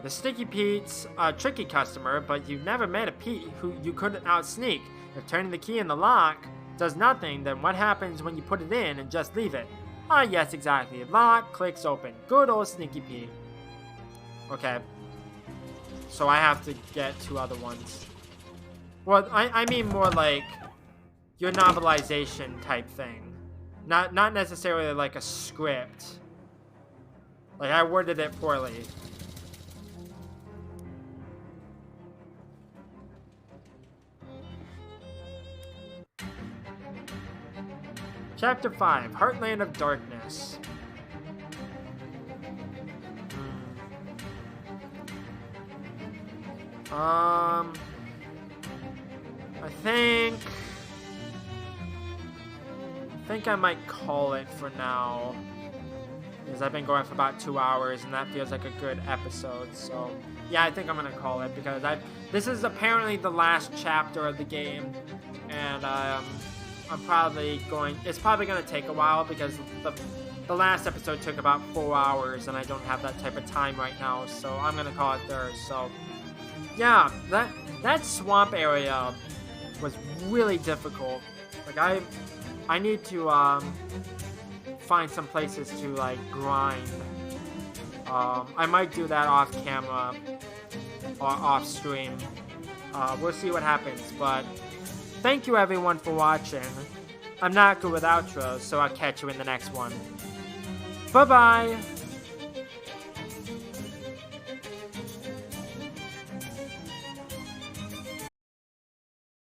The Sticky Pete's a tricky customer, but you've never met a Pete who you couldn't outsneak. If turning the key in the lock does nothing, then what happens when you put it in and just leave it? Ah, yes, exactly. Lock, clicks open. Good old Sneaky Pete. Okay. So I have to get 2 other ones. Well, I mean more like your novelization type thing. Not necessarily like a script. Like, I worded it poorly. Chapter 5, Heartland of Darkness. I think I might call it for now. Because I've been going for about 2 hours and that feels like a good episode. So, yeah, I think I'm going to call it because this is apparently the last chapter of the game. And, it's probably going to take a while because the last episode took about 4 hours and I don't have that type of time right now, so I'm going to call it there. So, yeah, that swamp area was really difficult. Like, I need to, find some places to, like, grind. I might do that off camera or off stream. We'll see what happens, but thank you everyone for watching. I'm not good with outros, so I'll catch you in the next one. Bye-bye!